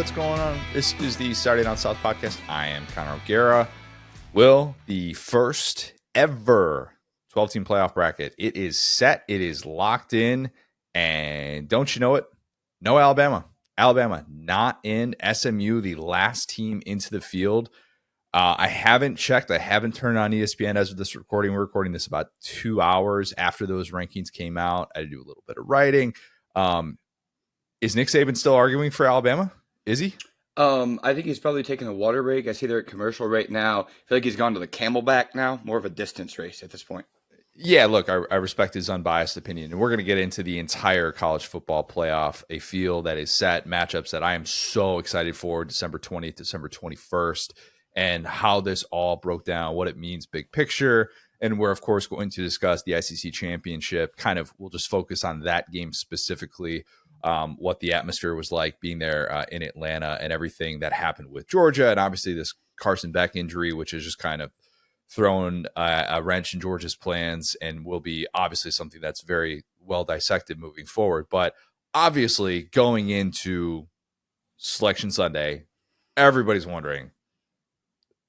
what's going on? This is the Saturday Down South podcast. I am Connor O'Gara. Will, the first ever 12-team playoff bracket. It is set. It is locked in. And don't you know it? No Alabama. Alabama not in. SMU, the last team into the field. I haven't checked. I haven't turned on ESPN as of this recording. We're recording this about 2 hours after those rankings came out. I had to do a little bit of writing. Is Nick Saban still arguing for Alabama? Is he? I think he's probably taking a water break. I see they're at commercial right now. I feel like he's gone to the Camelback now, more of a distance race at this point. Yeah, look, I respect his unbiased opinion. And we're going to get into the entire college football playoff, a field that is set, matchups that I am so excited for, December 20th, December 21st, and how this all broke down, what it means big picture. And we're, of course, going to discuss the SEC championship. We'll just focus on that game specifically, what the atmosphere was like being there in Atlanta and everything that happened with Georgia. And obviously this Carson Beck injury, which is just kind of thrown a wrench in Georgia's plans and will be obviously something that's very well dissected moving forward. But obviously going into Selection Sunday, everybody's wondering,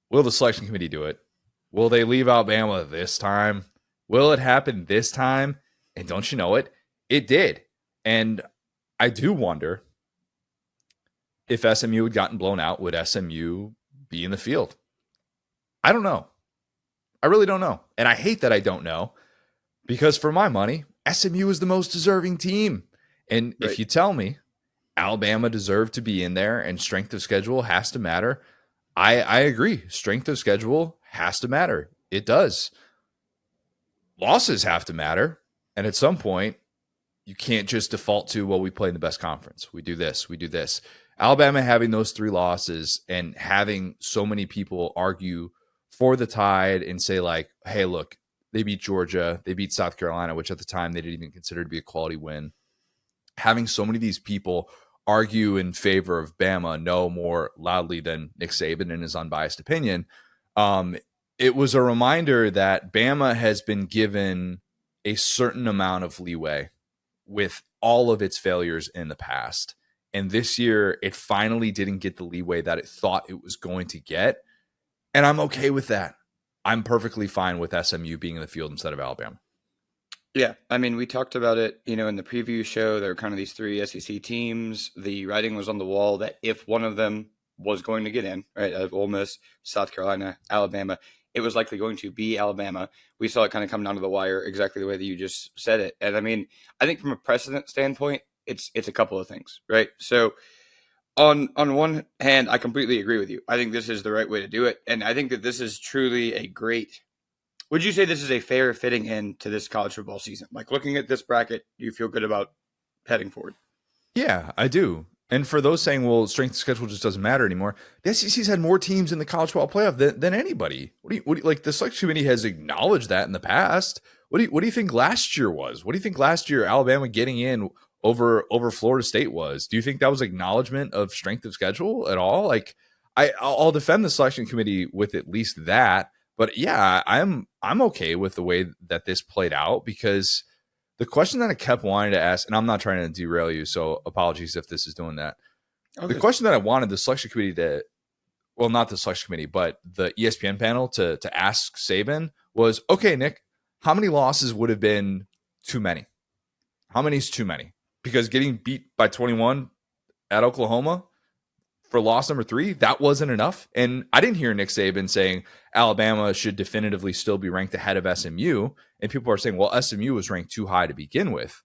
will the selection committee do it? Will they leave Alabama this time? Will it happen this time? And don't you know it? It did. And I do wonder if SMU had gotten blown out, would SMU be in the field? I don't know. I really don't know. And I hate that I don't know, because for my money, SMU is the most deserving team. And If you tell me Alabama deserved to be in there and strength of schedule has to matter, I agree. Strength of schedule has to matter. It does. Losses have to matter. And at some point, you can't just default to, well, we play in the best conference. We do this. We do this. Alabama having those 3 losses and having so many people argue for the Tide and say like, hey, look, they beat Georgia. They beat South Carolina, which at the time they didn't even consider to be a quality win. Having so many of these people argue in favor of Bama no more loudly than Nick Saban in his unbiased opinion, it was a reminder that Bama has been given a certain amount of leeway with all of its failures in the past. And this year, it finally didn't get the leeway that it thought it was going to get. And I'm okay with that. I'm perfectly fine with SMU being in the field instead of Alabama. Yeah, I mean, we talked about it, in the preview show. There were kind of these 3 SEC teams. The writing was on the wall that if one of them was going to get in, right, out of Ole Miss, South Carolina, Alabama, it was likely going to be Alabama. We saw it kind of come down to the wire exactly the way that you just said it. And I mean, I think from a precedent standpoint, it's a couple of things, right? So on one hand, I completely agree with you. I think this is the right way to do it. And I think that this is truly a great – would you say this is a fair fitting in to this college football season? Like looking at this bracket, do you feel good about heading forward? Yeah, I do. And for those saying, well, strength of schedule just doesn't matter anymore, the SEC's had more teams in the college football playoff than anybody. What do you like? The selection committee has acknowledged that in the past. What do you think last year was? What do you think last year Alabama getting in over Florida State was? Do you think that was acknowledgement of strength of schedule at all? Like, I'll defend the selection committee with at least that. But yeah, I'm okay with the way that this played out, because the question that I kept wanting to ask, and I'm not trying to derail you, so apologies if this is doing that. Okay. The question that I wanted the selection committee to, well, not the selection committee, but the ESPN panel to ask Saban was, okay, Nick, how many losses would have been too many? How many is too many? Because getting beat by 21 at Oklahoma for loss number 3, that wasn't enough. And I didn't hear Nick Saban saying Alabama should definitively still be ranked ahead of SMU. And people are saying, well, SMU was ranked too high to begin with.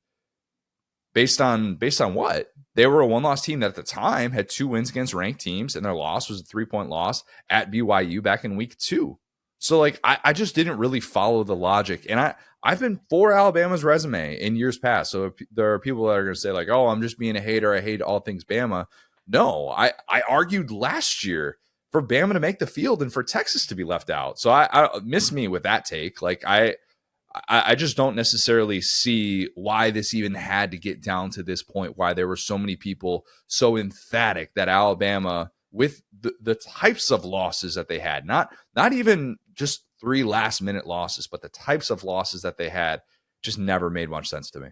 Based on what? They were a 1-loss team that at the time had 2 wins against ranked teams, and their loss was a 3-point loss at BYU back in week 2. So like, I just didn't really follow the logic. And I've been for Alabama's resume in years past. So there are people that are going to say like, oh, I'm just being a hater. I hate all things Bama. No, I argued last year for Bama to make the field and for Texas to be left out. So I miss me with that take. Like I just don't necessarily see why this even had to get down to this point, why there were so many people so emphatic that Alabama, with the types of losses that they had, not even just 3 last minute losses, but the types of losses that they had, just never made much sense to me.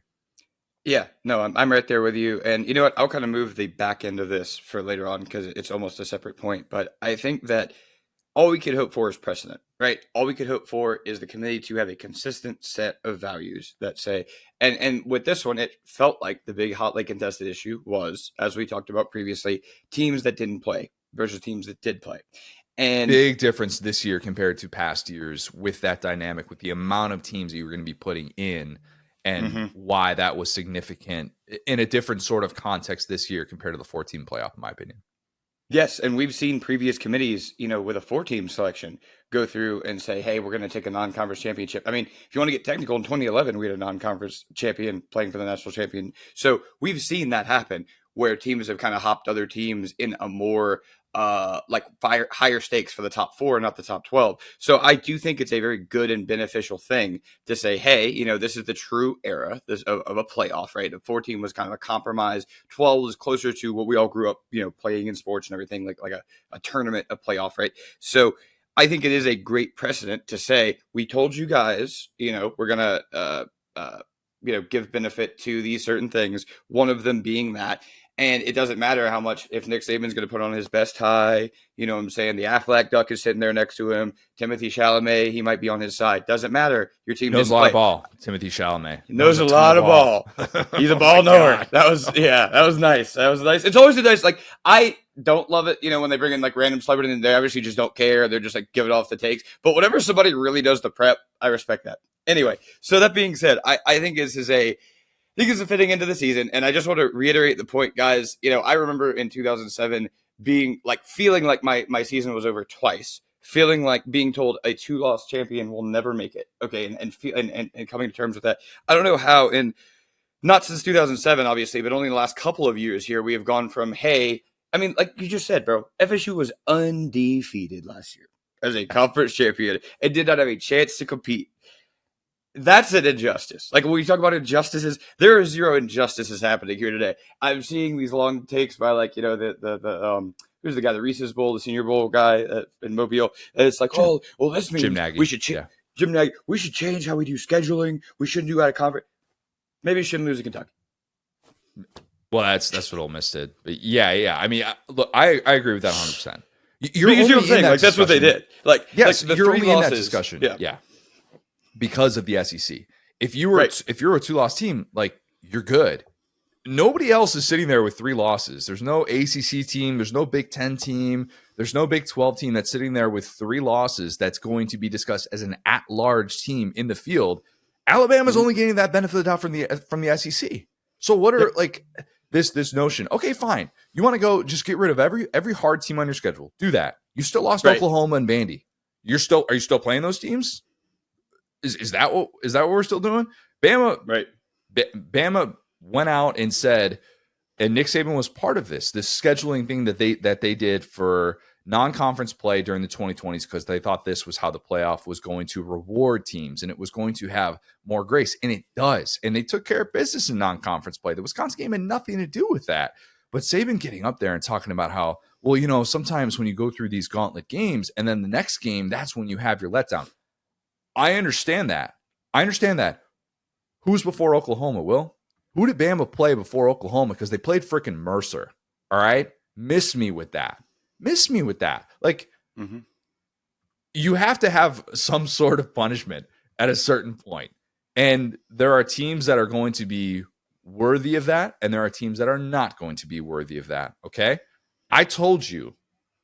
Yeah, no, I'm right there with you. And you know what? I'll kind of move the back end of this for later on because it's almost a separate point. But I think that all we could hope for is precedent, right? All we could hope for is the committee to have a consistent set of values that say, and with this one, it felt like the big hotly contested issue was, as we talked about previously, teams that didn't play versus teams that did play. And Big difference this year compared to past years with that dynamic, with the amount of teams that you were going to be putting in and mhm. why that was significant in a different sort of context this year compared to the 14 playoff, in my opinion. Yes, and we've seen previous committees, with a four-team selection go through and say, "Hey, we're going to take a non-conference championship." I mean, if you want to get technical, in 2011 we had a non-conference champion playing for the national champion. So we've seen that happen where teams have kind of hopped other teams in a more higher stakes for the top four, not the top 12. So I do think it's a very good and beneficial thing to say, "Hey, this is the true era of a playoff, right? The 14 was kind of a compromise. 12 was closer to what we all grew up, playing in sports and everything, like a tournament, a playoff, right? So I think it is a great precedent to say, we told you guys, we're gonna give benefit to these certain things. One of them being that. And it doesn't matter how much, if Nick Saban's going to put on his best tie, you know what I'm saying? The Aflac Duck is sitting there next to him. Timothy Chalamet, he might be on his side. Doesn't matter. Your team Knows didn't a lot play. of ball. Timothy Chalamet Knows a ton lot of ball. He's a Oh ball my knower. God. That was nice. That was nice. It's always a nice, like, I don't love it, when they bring in like random celebrity and they obviously just don't care. They're just like giving off the takes. But whenever somebody really does the prep, I respect that. Anyway, so that being said, I think this is a fitting into the season. And I just want to reiterate the point, guys. I remember in 2007 feeling like my season was over twice, feeling like being told a two-loss champion will never make it. Okay. And coming to terms with that. I don't know how not since 2007, obviously, but only in the last couple of years here, we have gone from, hey, I mean, like you just said, bro, FSU was undefeated last year as a conference champion and did not have a chance to compete. That's an injustice. Like when we talk about injustices, there are zero injustices happening here today. I'm seeing these long takes by who's the guy, the Reese's Bowl, the Senior Bowl guy in Mobile, and it's like, oh, well, this Jim means we Nagy. should Yeah. Jim Nagy, we should change how we do scheduling. We shouldn't do out of conference. Maybe we shouldn't lose to Kentucky. Well, that's what Ole Miss did. But yeah. I mean, look, I agree with that 100%. You're you see what I'm saying? Like that's what they did. Like yes, like the you're three only losses, in that discussion. Yeah. Yeah. Because of the SEC. If you were if you're a two-loss team, like you're good. Nobody else is sitting there with three losses. There's no ACC team. There's no Big 10 team. There's no Big 12 team that's sitting there with three losses that's going to be discussed as an at-large team in the field. Alabama's only getting that benefit of the doubt from the SEC. So what are like this notion? Okay, fine. You want to go just get rid of every hard team on your schedule. Do that. You still lost Oklahoma and Vandy. Are you still playing those teams? Is that what we're still doing? Bama went out and said, and Nick Saban was part of this scheduling thing that they did for non-conference play during the 2020s because they thought this was how the playoff was going to reward teams and it was going to have more grace, and it does. And they took care of business in non-conference play. The Wisconsin game had nothing to do with that. But Saban getting up there and talking about how, well, sometimes when you go through these gauntlet games and then the next game, that's when you have your letdown. I understand that. Who's before Oklahoma, Will? Who did Bama play before Oklahoma? Because they played freaking Mercer. All right? Miss me with that. Like, you have to have some sort of punishment at a certain point. And there are teams that are going to be worthy of that, and there are teams that are not going to be worthy of that. Okay? I told you,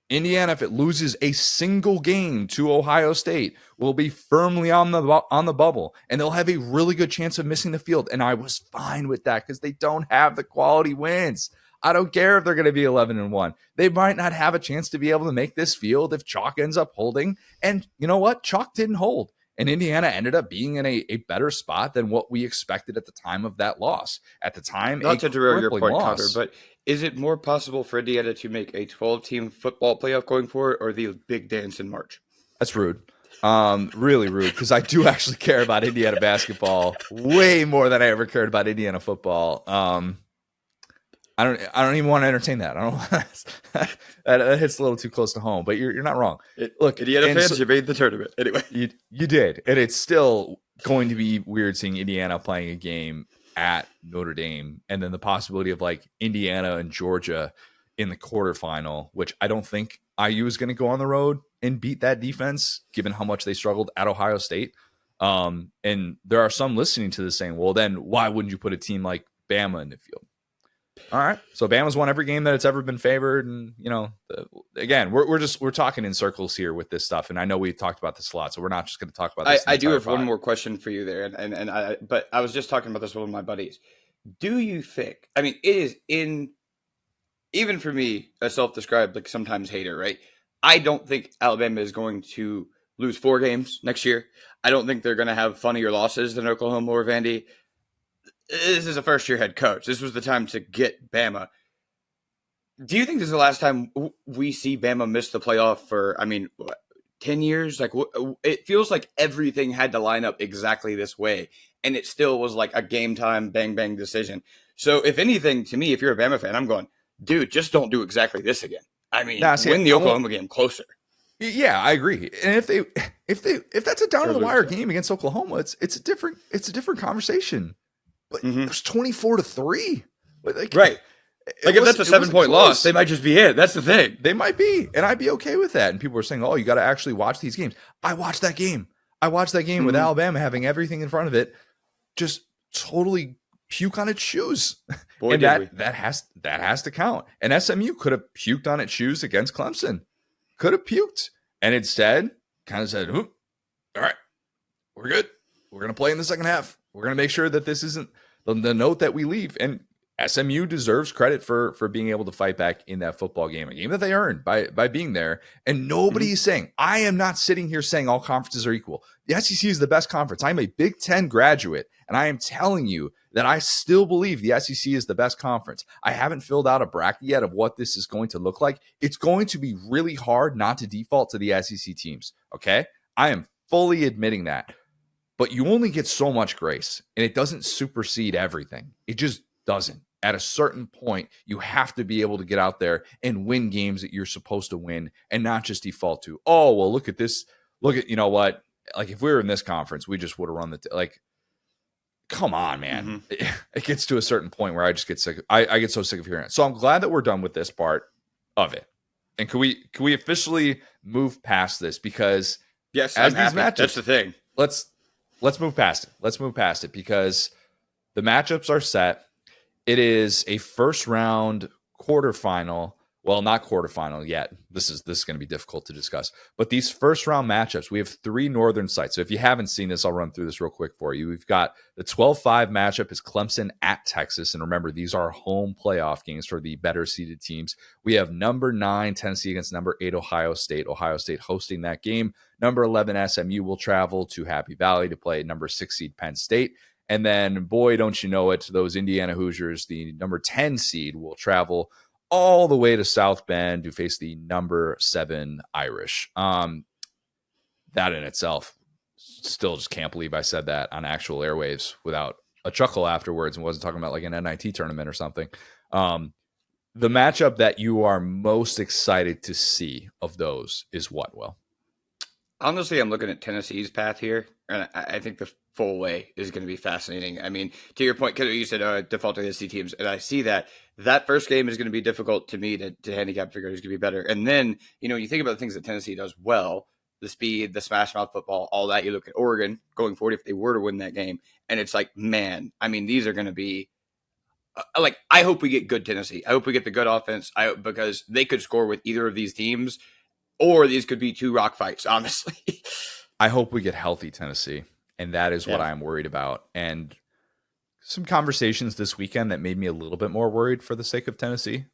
Indiana, if it loses a single game to Ohio State, will be firmly on the bubble, and they'll have a really good chance of missing the field. And I was fine with that because they don't have the quality wins. I don't care if they're going to be 11-1. They might not have a chance to be able to make this field if chalk ends up holding. And you know what? Chalk didn't hold. And Indiana ended up being in a better spot than what we expected at the time of that loss. At the time, not to derail your point, loss. Connor, but is it more possible for Indiana to make a 12-team football playoff going forward, or the big dance in March? That's rude. Really rude, because I do actually care about Indiana basketball way more than I ever cared about Indiana football. I don't even want to entertain that. I don't. That hits a little too close to home, but you're not wrong. Look, Indiana fans, you made the tournament anyway. You did, and it's still going to be weird seeing Indiana playing a game at Notre Dame, and then the possibility of like Indiana and Georgia in the quarterfinal, which I don't think IU is going to go on the road and beat that defense, given how much they struggled at Ohio State. And there are some listening to this saying, well, then why wouldn't you put a team like Bama in the field? All right. So Bama's won every game that it's ever been favored. And, again, we're talking in circles here with this stuff. And I know we've talked about this a lot, so we're not just going to talk about this. I do have one more question for you there. But I was just talking about this with one of my buddies. Do you think, I mean, it is even for me, a self-described, like sometimes hater, right? I don't think Alabama is going to lose 4 games next year. I don't think they're going to have funnier losses than Oklahoma or Vandy. This is a first-year head coach. This was the time to get Bama. Do you think this is the last time we see Bama miss the playoff for, 10 years? Like, it feels like everything had to line up exactly this way, and it still was like a game-time, bang-bang decision. So, if anything, to me, if you're a Bama fan, I'm going, dude, just don't do exactly this again. Win the Oklahoma game closer. Yeah, I agree. And if that's a down-to-the-wire game against Oklahoma, it's a different conversation. But it was 24-3. Right. Like if that's a 7-point loss, they might just be it. That's the thing. They might be. And I'd be okay with that. And people were saying, oh, you got to actually watch these games. I watched that game. With Alabama having everything in front of it, just totally puke on its shoes. Boy, and that has to count. And SMU could have puked on its shoes against Clemson. Could have puked. And instead, kind of said, all right, we're good. We're going to play in the second half. We're going to make sure that this isn't the note that we leave. And SMU deserves credit for being able to fight back in that football game, a game that they earned by being there. And nobody is saying, I am not sitting here saying all conferences are equal. The SEC is the best conference. I'm a Big Ten graduate, and I am telling you that I still believe the SEC is the best conference. I haven't filled out a bracket yet of what this is going to look like. It's going to be really hard not to default to the SEC teams, okay? I am fully admitting that. But you only get so much grace, and it doesn't supersede everything. It just doesn't. At a certain point, you have to be able to get out there and win games that you're supposed to win and not just default to, oh, well, look at this. Look at, you know what? Like, if we were in this conference, we just would have run come on, man. It gets to a certain point where I just get sick. I get so sick of hearing it. So I'm glad that we're done with this part of it. And can we officially move past this? Because yes, as these matchups, that's the thing. Let's move past it. Let's move past it because the matchups are set. It is a first round quarterfinal. Well, not quarterfinal yet. This is going to be difficult to discuss. But these first round matchups, we have 3 northern sites. So if you haven't seen this, I'll run through this real quick for you. We've got the 12-5 matchup is Clemson at Texas. And remember, these are home playoff games for the better seeded teams. We have number 9 Tennessee against number 8 Ohio State. Ohio State hosting that game. Number 11 SMU will travel to Happy Valley to play number 6 seed Penn State. And then, boy, don't you know it, those Indiana Hoosiers, the number 10 seed, will travel all the way to South Bend to face the number 7 Irish. That in itself, still just can't believe I said that on actual airwaves without a chuckle afterwards and wasn't talking about like an NIT tournament or something. The matchup that you are most excited to see of those is what, Will? Honestly, I'm looking at Tennessee's path here, and I think the full way is going to be fascinating. I mean, to your point, you said default to the SEC teams, and I see that first game is going to be difficult to me to handicap figure who's going to be better. And then, you think about the things that Tennessee does well, the speed, the smash mouth football, all that. You look at Oregon going forward if they were to win that game, and it's like, man, I mean, these are going to be I hope we get good Tennessee. I hope we get the good offense because they could score with either of these teams. Or these could be 2 rock fights, honestly. I hope we get healthy Tennessee, and that is what I'm worried about. And some conversations this weekend that made me a little bit more worried for the sake of Tennessee,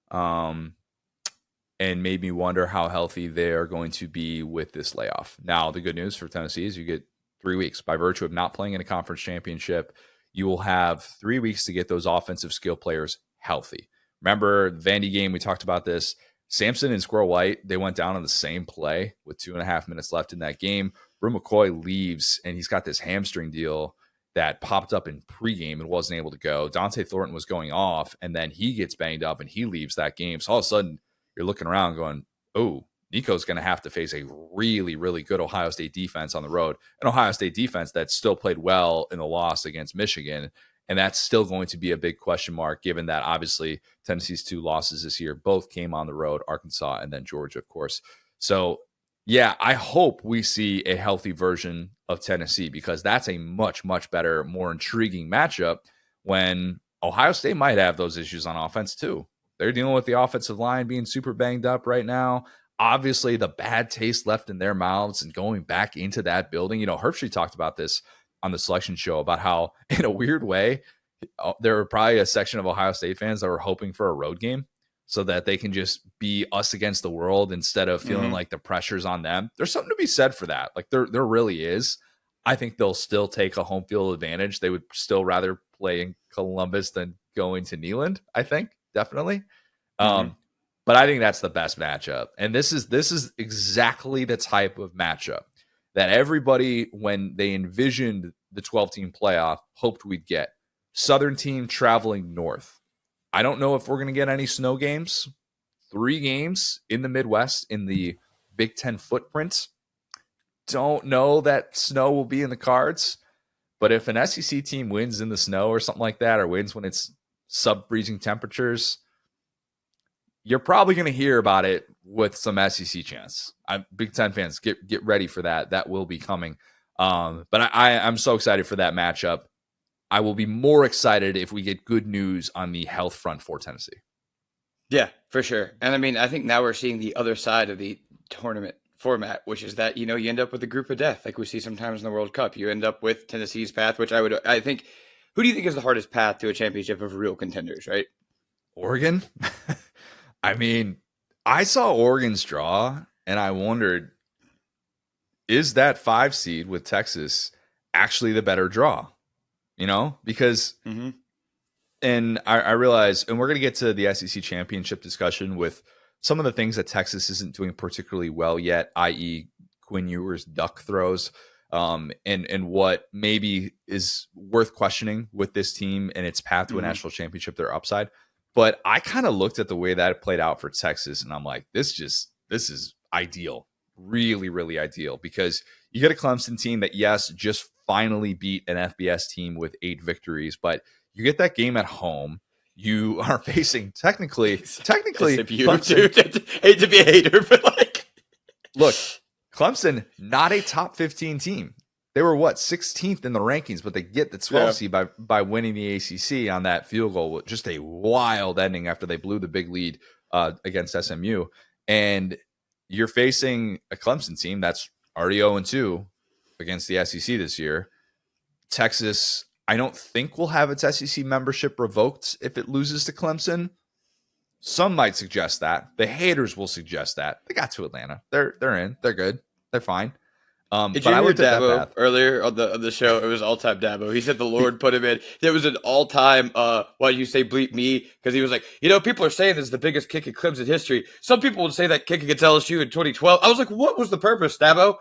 and made me wonder how healthy they are going to be with this layoff. Now, the good news for Tennessee is you get 3 weeks. By virtue of not playing in a conference championship, you will have 3 weeks to get those offensive skill players healthy. Remember the Vandy game, we talked about this. Sampson and Squirrel White, they went down on the same play with 2.5 minutes left in that game. Brew McCoy leaves, and he's got this hamstring deal that popped up in pregame and wasn't able to go. Dante Thornton was going off, and then he gets banged up, and he leaves that game. So all of a sudden, you're looking around going, oh, Nico's going to have to face a really, really good Ohio State defense on the road. An Ohio State defense that still played well in the loss against Michigan. And that's still going to be a big question mark, given that obviously Tennessee's 2 losses this year both came on the road, Arkansas and then Georgia, of course. So, yeah, I hope we see a healthy version of Tennessee, because that's a much, much better, more intriguing matchup when Ohio State might have those issues on offense too. They're dealing with the offensive line being super banged up right now. Obviously, the bad taste left in their mouths and going back into that building. Herbstreit talked about this on the selection show about how, in a weird way, there were probably a section of Ohio State fans that were hoping for a road game so that they can just be us against the world instead of feeling like the pressure's on them. There's something to be said for that. Like there really is. I think they'll still take a home field advantage. They would still rather play in Columbus than going to Neyland, I think, definitely. But I think that's the best matchup. And this is exactly the type of matchup that everybody, when they envisioned the 12-team playoff, hoped we'd get. Southern team traveling north. I don't know if we're going to get any snow games. 3 games in the Midwest in the Big Ten footprint. Don't know that snow will be in the cards. But if an SEC team wins in the snow or something like that, or wins when it's sub-freezing temperatures, you're probably going to hear about it with some SEC chance. Big Ten fans, get ready for that. That will be coming. But I'm so excited for that matchup. I will be more excited if we get good news on the health front for Tennessee. Yeah, for sure. And I mean, I think now we're seeing the other side of the tournament format, which is that, you end up with a group of death like we see sometimes in the World Cup. You end up with Tennessee's path, which I think, who do you think is the hardest path to a championship of real contenders, right? Oregon? I mean, I saw Oregon's draw and I wondered, is that 5 seed with Texas actually the better draw? Because and I realize, and we're going to get to the SEC championship discussion with some of the things that Texas isn't doing particularly well yet, i.e. Quinn Ewers' duck throws, and what maybe is worth questioning with this team and its path to a national championship, their upside. But I kind of looked at the way that it played out for Texas, and I'm like, this is ideal, really, really ideal, because you get a Clemson team that, yes, just finally beat an FBS team with 8 victories, but you get that game at home. You are facing technically Clemson. Dude, hate to be a hater, but look, Clemson, not a top 15 team. They were 16th in the rankings, but they get the 12 seed by winning the ACC on that field goal. Just a wild ending after they blew the big lead against SMU. And you're facing a Clemson team that's already 0-2 against the SEC this year. Texas, I don't think will have its SEC membership revoked if it loses to Clemson. Some might suggest that. The haters will suggest that. They got to Atlanta. They're in. They're good. They're fine. Did you hear Dabo earlier on the show? It was all-time Dabo. He said the Lord put him in. It was an all-time, why do you say bleep me? Because he was like, people are saying this is the biggest kick in Clemson history. Some people would say that kick against LSU in 2012. I was like, what was the purpose, Dabo?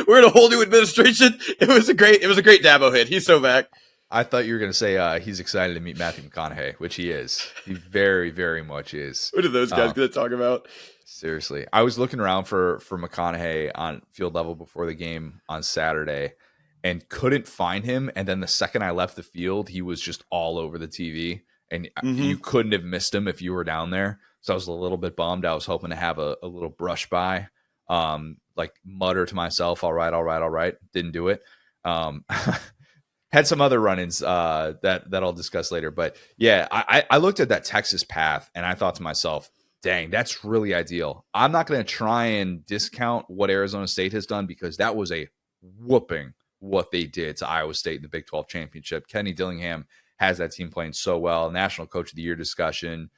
We're in a whole new administration. It was a great Dabo hit. He's so back. I thought you were going to say he's excited to meet Matthew McConaughey, which he is. He very, very much is. What are those guys going to talk about? Seriously. I was looking around for McConaughey on field level before the game on Saturday and couldn't find him. And then the second I left the field, he was just all over the TV. And you couldn't have missed him if you were down there. So I was a little bit bummed. I was hoping to have a little brush by, like mutter to myself, all right. Didn't do it. Had some other run-ins that I'll discuss later. But yeah, I looked at that Texas path and I thought to myself, dang, that's really ideal. I'm not going to try and discount what Arizona State has done because that was a whooping what they did to Iowa State in the Big 12 championship. Kenny Dillingham has that team playing so well. National Coach of the Year discussion.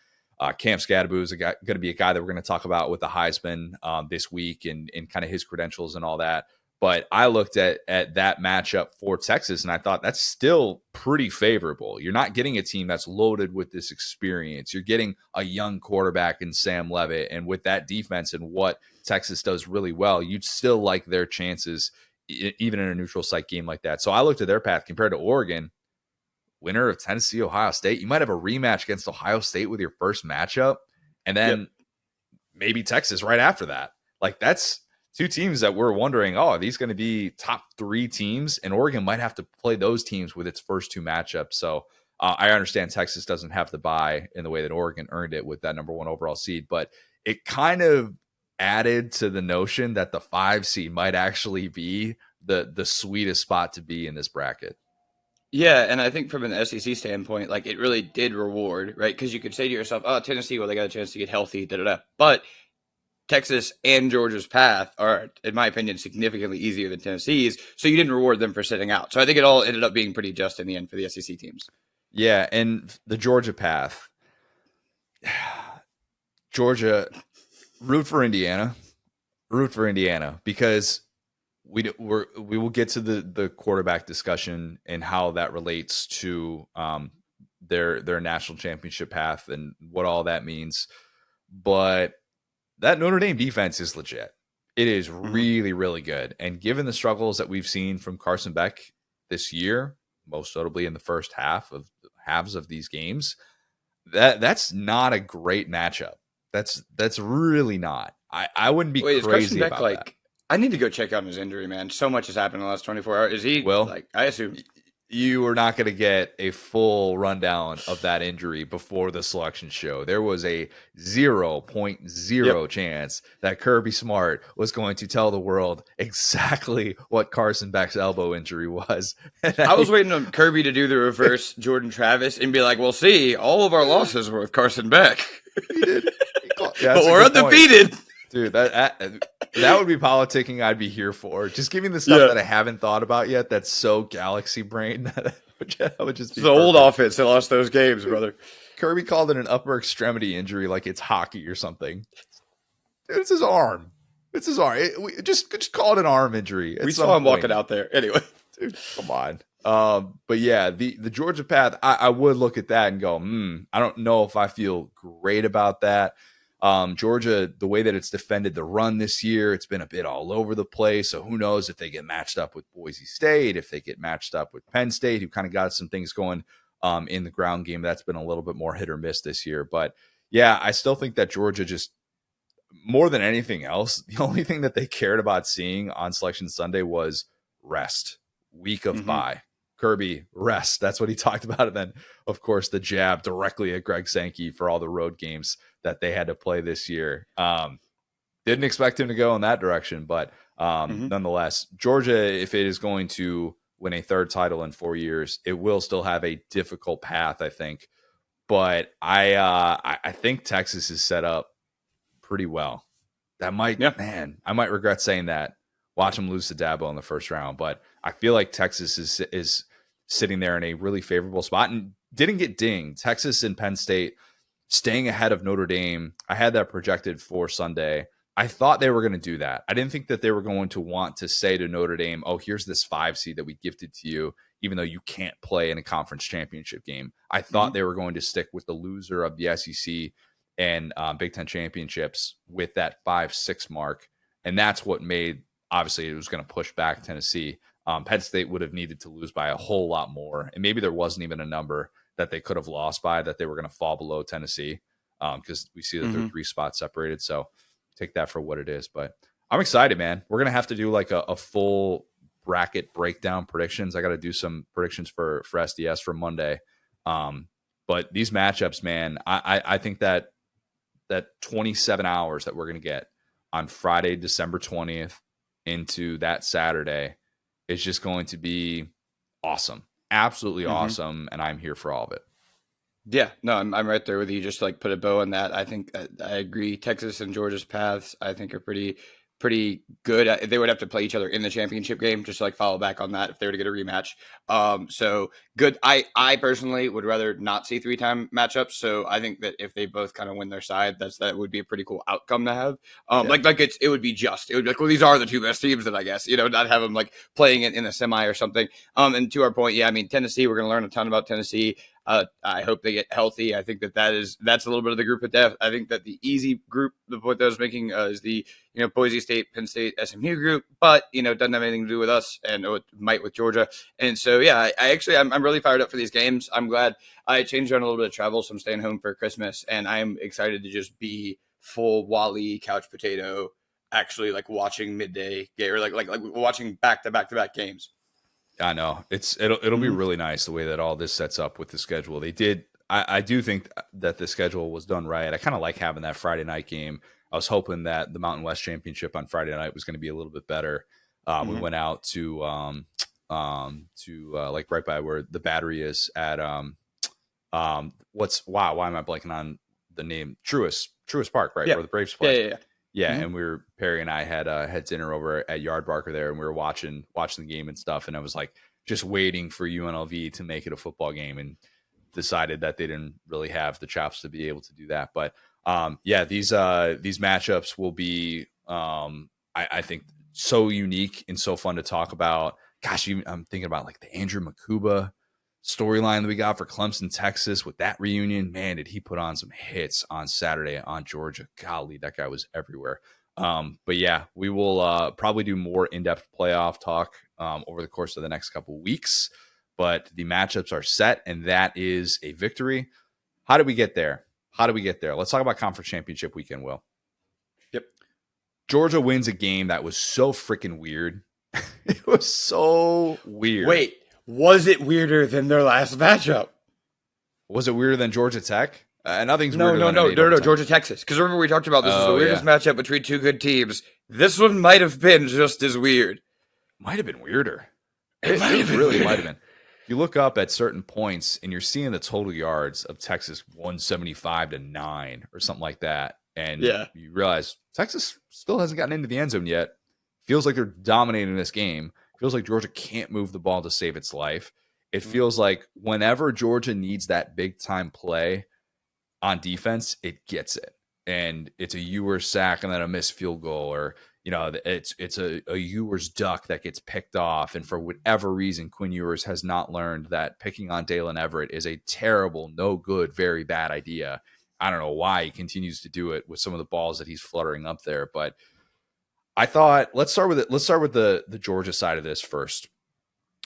Cam Scadaboo is going to be a guy that we're going to talk about with the Heisman this week and kind of his credentials and all that. But I looked at that matchup for Texas, and I thought that's still pretty favorable. You're not getting a team that's loaded with this experience. You're getting a young quarterback in Sam Leavitt, and with that defense and what Texas does really well, you'd still like their chances even in a neutral site game like that. So I looked at their path compared to Oregon. Winner of Tennessee, Ohio State. You might have a rematch against Ohio State with your first matchup, and then maybe Texas right after that. Like that's two teams that we're wondering, oh, are these going to be top 3 teams? And Oregon might have to play those teams with its first 2 matchups. So I understand Texas doesn't have the bye in the way that Oregon earned it with that number 1 overall seed, but it kind of added to the notion that the 5 seed might actually be the sweetest spot to be in this bracket. Yeah, and I think from an SEC standpoint, like it really did reward, right? Because you could say to yourself, "Oh, Tennessee, well, they got a chance to get healthy, da da da." But Texas and Georgia's path are, in my opinion, significantly easier than Tennessee's. So you didn't reward them for sitting out. So I think it all ended up being pretty just in the end for the SEC teams. Yeah, and the Georgia path, Georgia, root for Indiana, because we will get to the quarterback discussion and how that relates to their national championship path and what all that means. But that Notre Dame defense is legit. It is really, really good. And given the struggles that we've seen from Carson Beck this year, most notably in the first halves of these games, that's not a great matchup. That's really not. I wouldn't be crazy about that. I need to go check out his injury, man. So much has happened in the last 24 hours. Is he, I assume you are not going to get a full rundown of that injury before the selection show. There was a 0.0 chance that Kirby Smart was going to tell the world exactly what Carson Beck's elbow injury was. I was waiting on Kirby to do the reverse Jordan Travis and be like, "Well, see, all of our losses were with Carson Beck." He did. Yeah, but we're undefeated. Dude, that would be politicking I'd be here for. Just give me the stuff that I haven't thought about yet that's so galaxy brain that would just be the old offense that lost those games, brother. Kirby called it an upper extremity injury like it's hockey or something. Dude, it's his arm. It's his arm. Just call it an arm injury. We saw him walking out there. Anyway. Dude, come on. But yeah, the Georgia path, I would look at that and go, I don't know if I feel great about that. Georgia, the way that it's defended the run this year, it's been a bit all over the place. So who knows if they get matched up with Boise State, if they get matched up with Penn State, who kind of got some things going in the ground game. That's been a little bit more hit or miss this year. But yeah, I still think that Georgia just, more than anything else, the only thing that they cared about seeing on Selection Sunday was rest, week of bye. Kirby, rest. That's what he talked about. And then, of course, the jab directly at Greg Sankey for all the road games that they had to play this year. Didn't expect him to go in that direction, but nonetheless, Georgia, if it is going to win a 3rd title in 4 years, it will still have a difficult path, I think. But I think Texas is set up pretty well. That might, man, I might regret saying that. Watch them lose to Dabo in the first round, but I feel like Texas is sitting there in a really favorable spot and didn't get dinged. Texas and Penn State staying ahead of Notre Dame. I had that projected for Sunday. I thought they were going to do that. I didn't think that they were going to want to say to Notre Dame, "Oh, here's this 5 seed that we gifted to you, even though you can't play in a conference championship game." I thought they were going to stick with the loser of the SEC and Big Ten championships with that 5-6 mark. And that's what made, obviously, it was going to push back Tennessee. Penn State would have needed to lose by a whole lot more. And maybe there wasn't even a number that they could have lost by, that they were going to fall below Tennessee, because we see that they're 3 spots separated. So take that for what it is. But I'm excited, man. We're going to have to do like a full bracket breakdown predictions. I got to do some predictions for SDS for Monday. But these matchups, man, I think that 27 hours that we're going to get on Friday, December 20th into that Saturday is just going to be awesome. Absolutely awesome. And I'm here for all of it. Yeah, no, I'm right there with you. Just to, like, put a bow on that. I think I agree. Texas and Georgia's paths, I think, are pretty good. They would have to play each other in the championship game, just to, like, follow back on that if they were to get a rematch. So good. I personally would rather not see 3-time matchups. So I think that if they both kind of win their side, that would be a pretty cool outcome to have. It would be just. It would be like, well, these are the 2 best teams, then I guess, not have them like playing it in a semi or something. And to our point, yeah, I mean, Tennessee, we're going to learn a ton about Tennessee. I hope they get healthy. I think that's a little bit of the group of death. I think that the easy group, the point that I was making, is the Boise State, Penn State, SMU group, but doesn't have anything to do with us, and it might with Georgia. And so yeah, I'm really fired up for these games. I'm glad I changed around a little bit of travel, so I'm staying home for Christmas, and I'm excited to just be full Wally couch potato actually like watching midday game or like watching back to back games. I know it'll be Mm-hmm. really nice the way that all this sets up with the schedule. They did. I do think that the schedule was done right. I kind of like having that Friday night game. I was hoping that the Mountain West Championship on Friday night was going to be a little bit better. We Mm-hmm. went out to like right by where the Battery is at why am I blanking on the name? Truist Park, right, Yeah. where the Braves Yeah. play. Yeah. Yeah. Yeah, Mm-hmm. and Perry and I had dinner over at Yard Barker there, and we were watching the game and stuff. And I was like just waiting for UNLV to make it a football game, and decided that they didn't really have the chops to be able to do that. But yeah, these matchups will be I think so unique and so fun to talk about. Gosh, I'm thinking about like the Andrew Makuba storyline that we got for Clemson, Texas with that reunion. Man, did he put on some hits on Saturday on Georgia. Golly, that guy was everywhere. But yeah, we will probably do more in-depth playoff talk over the course of the next couple of weeks. But the matchups are set, and that is a victory. How did we get there? Let's talk about conference championship weekend, Will. Yep. Georgia wins a game that was so freaking weird. It was so weird. Wait, was it weirder than their last matchup? Was it weirder than Georgia Tech? Nothing's No, weirder no, than no, an 8 no, no, overtime. Georgia, Texas. Because remember we talked about this is the weirdest Yeah. matchup between two good teams. This one might have been just as weird. Might have been weirder. It might have been really weird. might have been. You look up at certain points and you're seeing the total yards of Texas 175 to 9 or something like that. And Yeah. you realize Texas still hasn't gotten into the end zone yet. Feels like they're dominating this game. Feels like Georgia can't move the ball to save its life. It feels like whenever Georgia needs that big time play on defense, it gets it. And it's a Ewers sack and then a missed field goal, or it's a Ewers duck that gets picked off. And for whatever reason, Quinn Ewers has not learned that picking on Dalen Everett is a terrible, no good, very bad idea. I don't know why he continues to do it with some of the balls that he's fluttering up there. But I thought let's start with it. Let's start with the Georgia side of this first,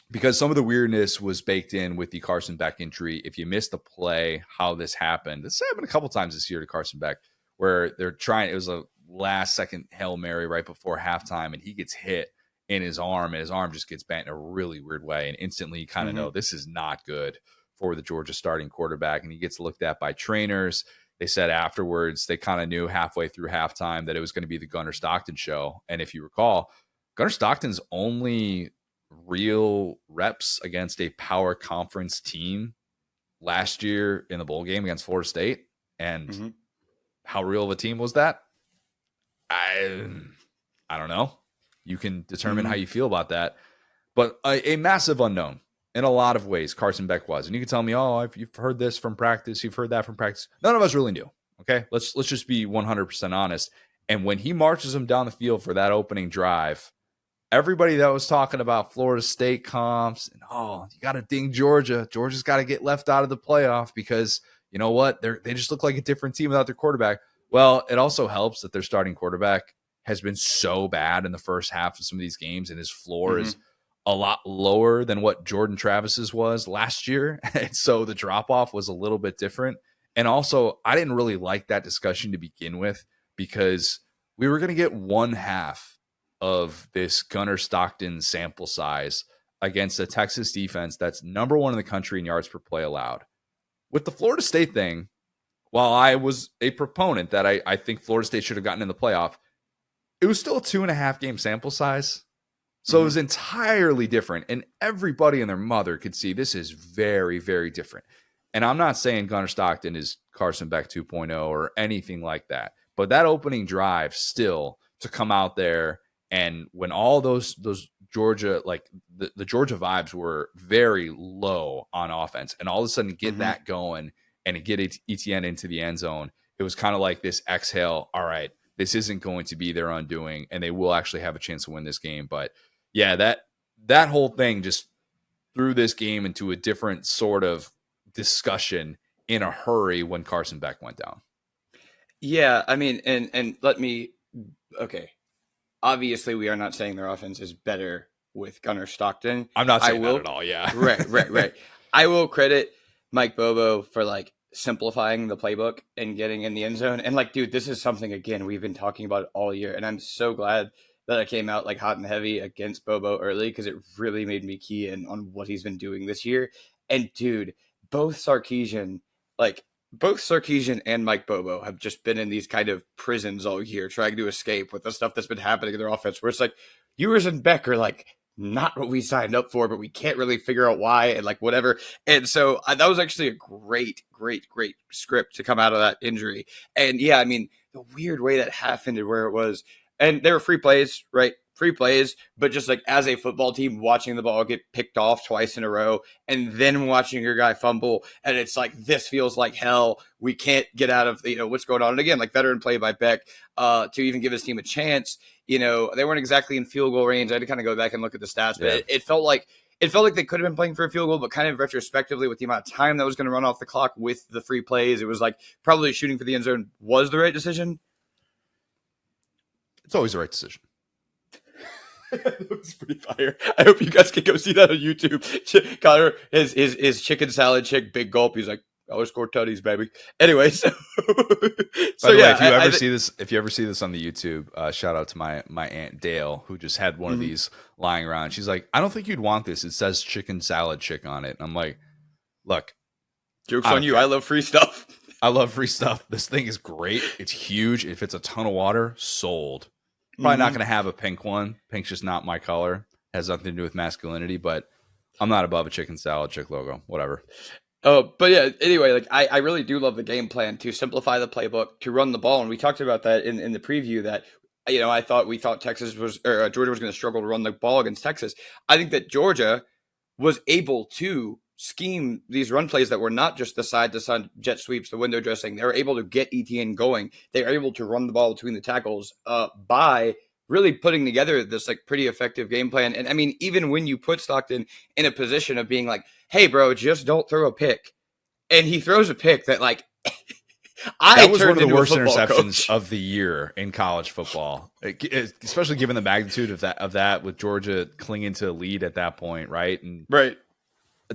because some of the weirdness was baked in with the Carson Beck injury. If you missed the play, how this happened a couple times this year to Carson Beck, where it was a last second Hail Mary right before halftime, and he gets hit in his arm, and his arm just gets bent in a really weird way. And instantly you kind of know this is not good for the Georgia starting quarterback. And he gets looked at by trainers. They said afterwards, they kind of knew halfway through halftime that it was going to be the Gunnar Stockton show. And if you recall, Gunnar Stockton's only real reps against a power conference team last year in the bowl game against Florida State. And how real of a team was that? I don't know. You can determine how you feel about that. But a massive unknown in a lot of ways, Carson Beck was. And you can tell me, you've heard this from practice, you've heard that from practice. None of us really knew. Okay, let's just be 100% honest. And when he marches him down the field for that opening drive, everybody that was talking about Florida State comps and you got to ding Georgia. Georgia's got to get left out of the playoff because you know what? They just look like a different team without their quarterback. Well, it also helps that their starting quarterback has been so bad in the first half of some of these games, and his floor is a lot lower than what Jordan Travis's was last year. And so the drop-off was a little bit different. And also, I didn't really like that discussion to begin with because we were going to get one half of this Gunnar Stockton sample size against a Texas defense that's number one in the country in yards per play allowed. With the Florida State thing, while I was a proponent that I think Florida State should have gotten in the playoff, it was still a 2.5 game sample size. So it was entirely different. And everybody and their mother could see this is very, very different. And I'm not saying Gunnar Stockton is Carson Beck 2.0 or anything like that. But that opening drive still to come out there, and when all those Georgia, like the Georgia vibes were very low on offense, and all of a sudden get that going and get ETN into the end zone, it was kind of like this exhale. All right, this isn't going to be their undoing, and they will actually have a chance to win this game. But yeah, that whole thing just threw this game into a different sort of discussion in a hurry when Carson Beck went down. Yeah, I mean, and let me, okay. Obviously, we are not saying their offense is better with Gunnar Stockton. I'm not saying that at all, yeah. Right. I will credit Mike Bobo for like simplifying the playbook and getting in the end zone. And like, dude, this is something again we've been talking about all year, and I'm so glad that I came out like hot and heavy against Bobo early because it really made me key in on what he's been doing this year. And dude, both Sarkisian, like both Sarkisian and Mike Bobo have just been in these kind of prisons all year trying to escape with the stuff that's been happening in their offense, where it's like Ewers and Beck are like not what we signed up for, but we can't really figure out why and like whatever. And so that was actually a great script to come out of that injury. And yeah, I mean, the weird way that half ended where it was, and there were free plays, right? Free plays, but just like as a football team, watching the ball get picked off twice in a row and then watching your guy fumble. And it's like, this feels like hell. We can't get out of, what's going on. And again, like veteran play by Beck to even give his team a chance. They weren't exactly in field goal range. I had to kind of go back and look at the stats, but it felt like they could have been playing for a field goal, but kind of retrospectively with the amount of time that was going to run off the clock with the free plays, it was like probably shooting for the end zone was the right decision. It's always the right decision. That was pretty fire. I hope you guys can go see that on YouTube. Connor, his chicken salad chick, big gulp. He's like, "I'll score tutties, baby." Anyway, so By the way, if you ever see this on the YouTube, shout out to my aunt Dale, who just had one of these lying around. She's like, "I don't think you'd want this. It says chicken salad chick on it." And I'm like, "Look, joke's on you. I love free stuff. I love free stuff. This thing is great. It's huge. If it's a ton of water, sold." Probably not going to have a pink one. Pink's just not my color. Has nothing to do with masculinity, but I'm not above a chicken salad chick logo. Whatever. Oh, but yeah, anyway, like I really do love the game plan to simplify the playbook, to run the ball. And we talked about that in the preview that, we thought Texas was, or Georgia was going to struggle to run the ball against Texas. I think that Georgia was able to scheme these run plays that were not just the side-to-side jet sweeps, the window dressing. They were able to get ETN going. They were able to run the ball between the tackles by really putting together this like pretty effective game plan. And I mean, even when you put Stockton in a position of being like, "Hey, bro, just don't throw a pick," and he throws a pick that like that was one of the worst interceptions of the year in college football, especially given the magnitude of that with Georgia clinging to a lead at that point, right? And right.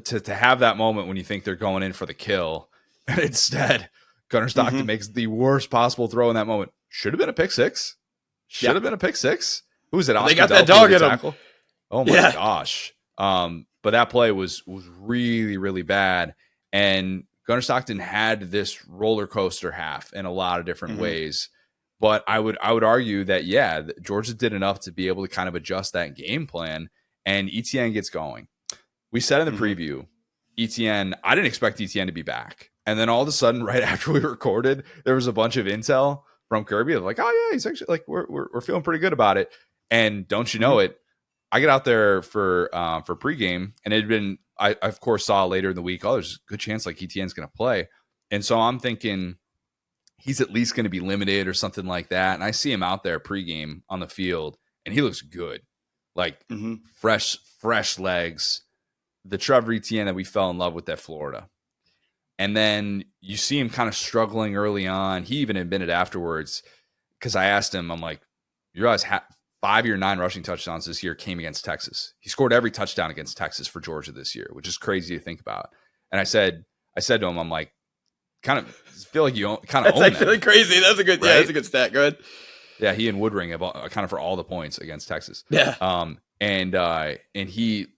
To have that moment when you think they're going in for the kill, and instead Gunnar Stockton makes the worst possible throw in that moment. Should have been a pick six. Should have been a pick six. Who was it? They got that dog in him. Oh my gosh. But that play was really, really bad. And Gunnar Stockton had this roller coaster half in a lot of different ways. But I would argue that, Georgia did enough to be able to kind of adjust that game plan, and ETN gets going. We said in the preview, ETN, I didn't expect ETN to be back. And then all of a sudden, right after we recorded, there was a bunch of intel from Kirby. Like, "Oh yeah, he's actually like, we're feeling pretty good about it." And don't you know it, I get out there for pregame, and it had been, I of course saw later in the week, there's a good chance like ETN's going to play. And so I'm thinking he's at least going to be limited or something like that. And I see him out there pregame on the field, and he looks good. Like fresh legs. The Trevor Etienne that we fell in love with at Florida. And then you see him kind of struggling early on. He even admitted afterwards, because I asked him, I'm like, "You realize 5 of your 9 rushing touchdowns this year came against Texas. He scored every touchdown against Texas for Georgia this year, which is crazy to think about." And I said to him, I'm like, kind of feel like you kind of own that. That's actually crazy. That's a good, right? That's a good stat. Go ahead. Yeah, he and Woodring have kind of for all the points against Texas. Yeah. And he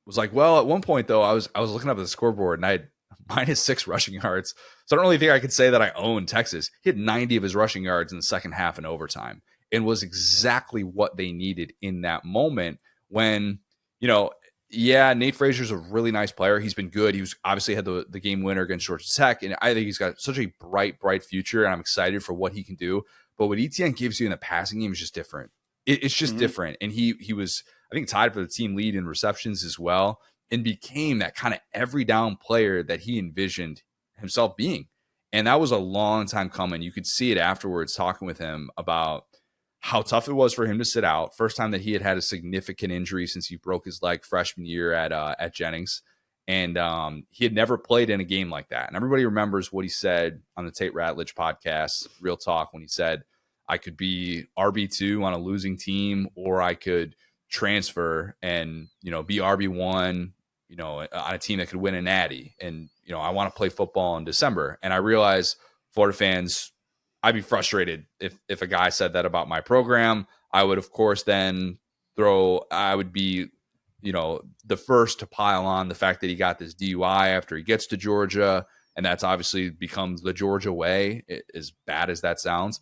was like, "Well, at one point though, I was looking up at the scoreboard and I had -6 rushing yards. So I don't really think I could say that I own Texas." He had 90 of his rushing yards in the second half in overtime, and was exactly what they needed in that moment when, Nate Frazier's a really nice player. He's been good. He was obviously had the game winner against Georgia Tech, and I think he's got such a bright future, and I'm excited for what he can do. But what ETN gives you in the passing game is just different. It's just different. And he was, I think, tied for the team lead in receptions as well, and became that kind of every down player that he envisioned himself being. And that was a long time coming. You could see it afterwards, talking with him about how tough it was for him to sit out. First time that he had a significant injury since he broke his leg freshman year at Jennings. And he had never played in a game like that. And everybody remembers what he said on the Tate Ratledge podcast, Real Talk, when he said, "I could be RB2 on a losing team, or I could transfer and, be RB1, on a team that could win a natty." And I want to play football in December. And I realize Florida fans, I'd be frustrated if a guy said that about my program. I would, of course, then I would be, the first to pile on the fact that he got this DUI after he gets to Georgia. And that's obviously becomes the Georgia way, as bad as that sounds.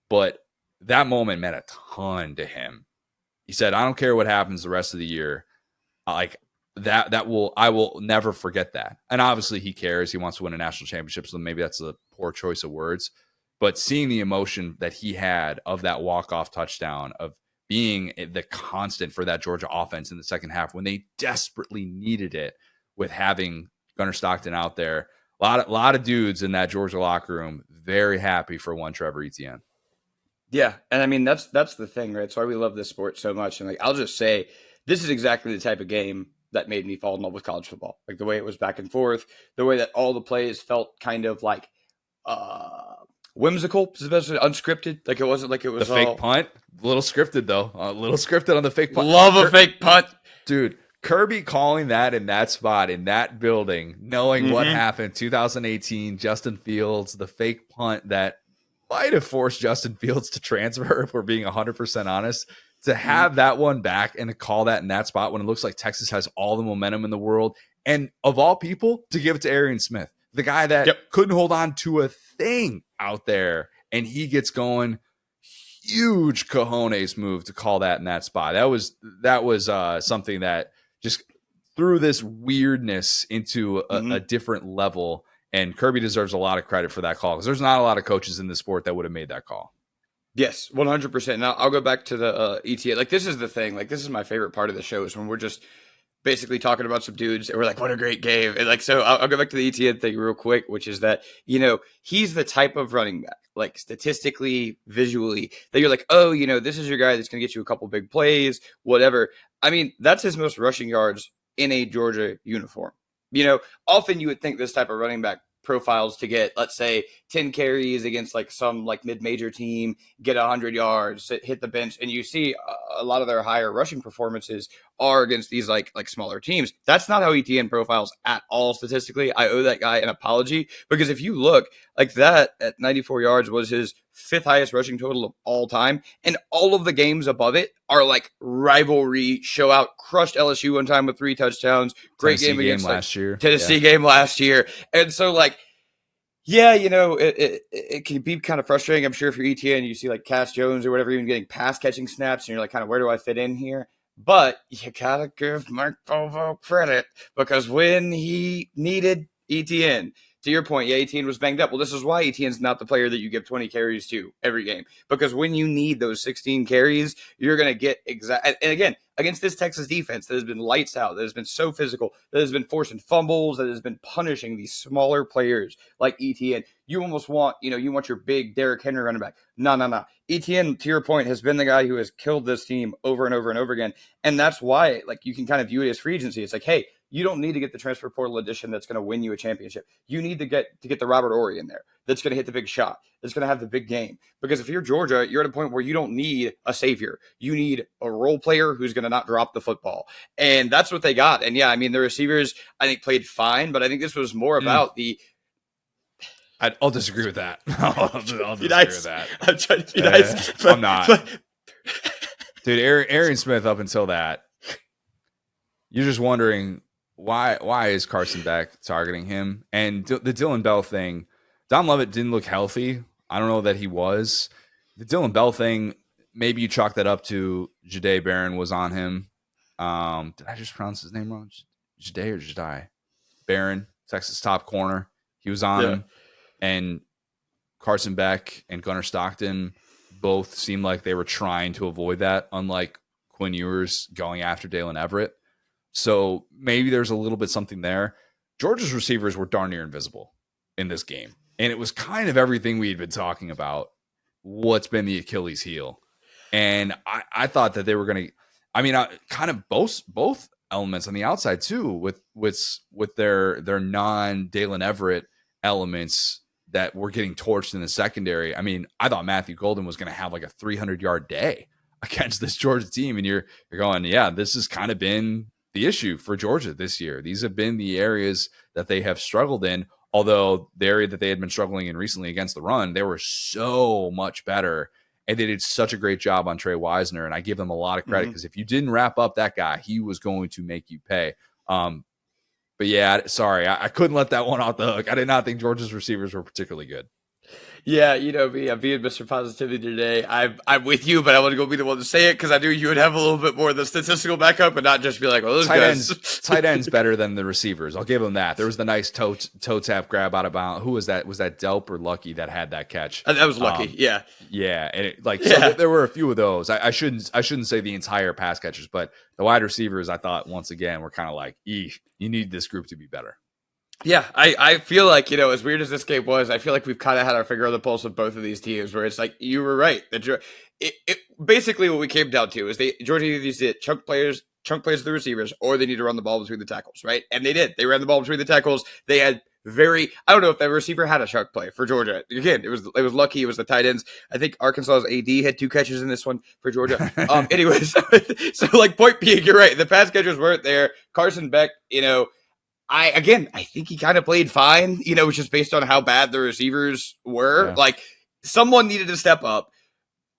But that moment meant a ton to him. He said, I don't care what happens the rest of the year. Like I will never forget that. And obviously he cares. He wants to win a national championship. So maybe that's a poor choice of words. But seeing the emotion that he had of that walk-off touchdown, of being the constant for that Georgia offense in the second half when they desperately needed it, with having Gunnar Stockton out there. A lot of dudes in that Georgia locker room very happy for one Trevor Etienne. Yeah, and I mean that's the thing, right? It's why we love this sport so much. And like I'll just say, this is exactly the type of game that made me fall in love with college football. Like the way it was back and forth, the way that all the plays felt kind of like whimsical, especially unscripted. Like it wasn't like it was the fake punt. A little scripted though. A little scripted on the fake punt. Love a fake punt, dude. Kirby calling that in that spot, in that building, knowing what happened 2018, Justin Fields, the fake punt that might have forced Justin Fields to transfer, if we're being 100% honest, to have that one back and to call that in that spot when it looks like Texas has all the momentum in the world. And of all people, to give it to Arian Smith, the guy that couldn't hold on to a thing out there, and he gets going. Huge cojones move to call that in that spot. That was something that just threw this weirdness into a different level. And Kirby deserves a lot of credit for that call, because there's not a lot of coaches in the sport that would have made that call. Yes, 100%. Now I'll go back to the ETA. Like this is the thing. Like this is my favorite part of the show, is when we're just basically talking about some dudes and we're like, what a great game. And like, so I'll go back to the ETN thing real quick, which is that, he's the type of running back, like statistically, visually, that you're like, oh, this is your guy that's going to get you a couple big plays, whatever. I mean, that's his most rushing yards in a Georgia uniform. Often you would think this type of running back profiles to get, let's say, 10 carries against like some like mid-major team, get 100 yards, hit the bench, and you see a lot of their higher rushing performances are against these like smaller teams. That's not how ETN profiles at all statistically. I owe that guy an apology, because if you look, like that at 94 yards was his 5th highest rushing total of all time, and all of the games above it are like rivalry show out. Crushed LSU one time with 3 touchdowns. Great Tennessee game against last year. Tennessee game last year. And so like, yeah, it can be kind of frustrating. I'm sure if you're ETN, you see like Cass Jones or whatever, even getting pass catching snaps, and you're like, kind of, where do I fit in here? But you gotta give Mike Bovo credit, because when he needed ETN, to your point, Etienne was banged up. Well, this is why Etienne's not the player that you give 20 carries to every game, because when you need those 16 carries, you're going to get and again, against this Texas defense that has been lights out, that has been so physical, that has been forcing fumbles, that has been punishing these smaller players like Etienne. You almost want, you want your big Derrick Henry running back. No. Etienne, to your point, has been the guy who has killed this team over and over and over again. And that's why, like, you can kind of view it as free agency. It's like, hey, you don't need to get the transfer portal edition that's going to win you a championship. You need to get the Robert Ory in there that's going to hit the big shot, that's going to have the big game. Because if you're Georgia, you're at a point where you don't need a savior. You need a role player who's going to not drop the football. And that's what they got. And yeah, I mean, the receivers, I think, played fine, but I think this was more about I'll disagree with that. I'll disagree with that. I'm trying to be nice. But, I'm not. Dude, Arian Smith, up until that, you're just wondering, why is Carson Beck targeting him? And the Dylan Bell thing, Don Lovett didn't look healthy. I don't know that he was. The Dylan Bell thing, maybe you chalk that up to Jahdae Barron was on him. Did I just pronounce his name wrong? Jahdae or Jahdae? Barron, Texas top corner. He was on him. And Carson Beck and Gunnar Stockton both seemed like they were trying to avoid that, unlike Quinn Ewers going after Dalen Everett. So maybe there's a little bit something there. Georgia's receivers were darn near invisible in this game. And it was kind of everything we had been talking about, what's been the Achilles heel. And I thought that they were going to, kind of both elements on the outside too, with their non-Dalen Everett elements that were getting torched in the secondary. I mean, I thought Matthew Golden was going to have like a 300-yard day against this Georgia team. And you're going, yeah, this has kind of been the issue for Georgia this year. These have been the areas that they have struggled in. Although the area that they had been struggling in recently against the run, they were so much better. And they did such a great job on Trey Wisner. And I give them a lot of credit because if you didn't wrap up that guy, he was going to make you pay. But yeah, sorry, I couldn't let that one off the hook. I did not think Georgia's receivers were particularly good. Yeah, you know me. I'm being Mr. Positivity today. I'm with you, but I want to go be the one to say it because I knew you would have a little bit more of the statistical backup and not just be like, "Well, those guys." Tight ends better than the receivers. I'll give them that. There was the nice toe tap grab out of bounds. Who was that? Was that Delp or Lucky that had that catch? That was Lucky. Yeah, and so there were a few of those. I shouldn't say the entire pass catchers, but the wide receivers, I thought once again were kind of like, you need this group to be better. Yeah, I feel like, as weird as this game was, I feel like we've kind of had our finger on the pulse of both of these teams where it's like, you were right. Basically what we came down to is Georgia either did chunk plays to the receivers, or they need to run the ball between the tackles, right? And they did. They ran the ball between the tackles. They had I don't know if that receiver had a chunk play for Georgia. Again, it was Lucky. It was the tight ends. I think Arkansas's AD had 2 catches in this one for Georgia. Anyways, so like point being, you're right. The pass catchers weren't there. Carson Beck, I think he kind of played fine, just based on how bad the receivers were. Yeah. Like, someone needed to step up.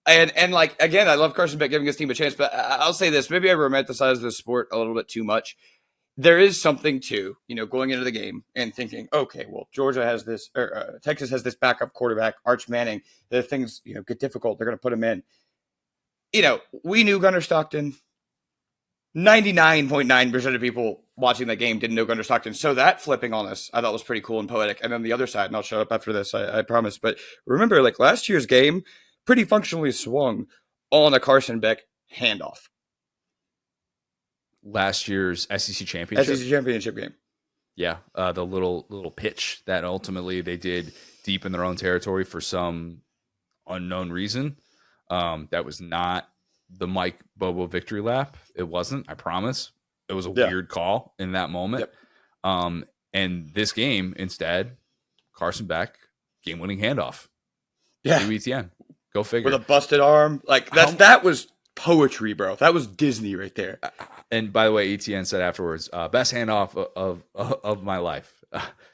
And like, again, I love Carson Beck giving his team a chance, but I'll say this. Maybe I romanticize the sport a little bit too much. There is something to, going into the game and thinking, okay, well, Georgia has this, or Texas has this backup quarterback, Arch Manning. The things, get difficult. They're going to put him in. We knew Gunnar Stockton. 99.9% of people watching that game didn't know Gunnar Stockton. So that flipping on us, I thought was pretty cool and poetic. And then the other side, and I'll shut up after this, I promise. But remember, like last year's game, pretty functionally swung on a Carson Beck handoff. Last year's SEC championship game. Yeah, the little pitch that ultimately they did deep in their own territory for some unknown reason. That was not the Mike Bobo victory lap. It wasn't, I promise. It was a weird call in that moment. Yep. And this game, instead, Carson Beck, game-winning handoff. Yeah. ETN. Go figure. With a busted arm. Like, that was poetry, bro. That was Disney right there. And by the way, ETN said afterwards, best handoff of my life.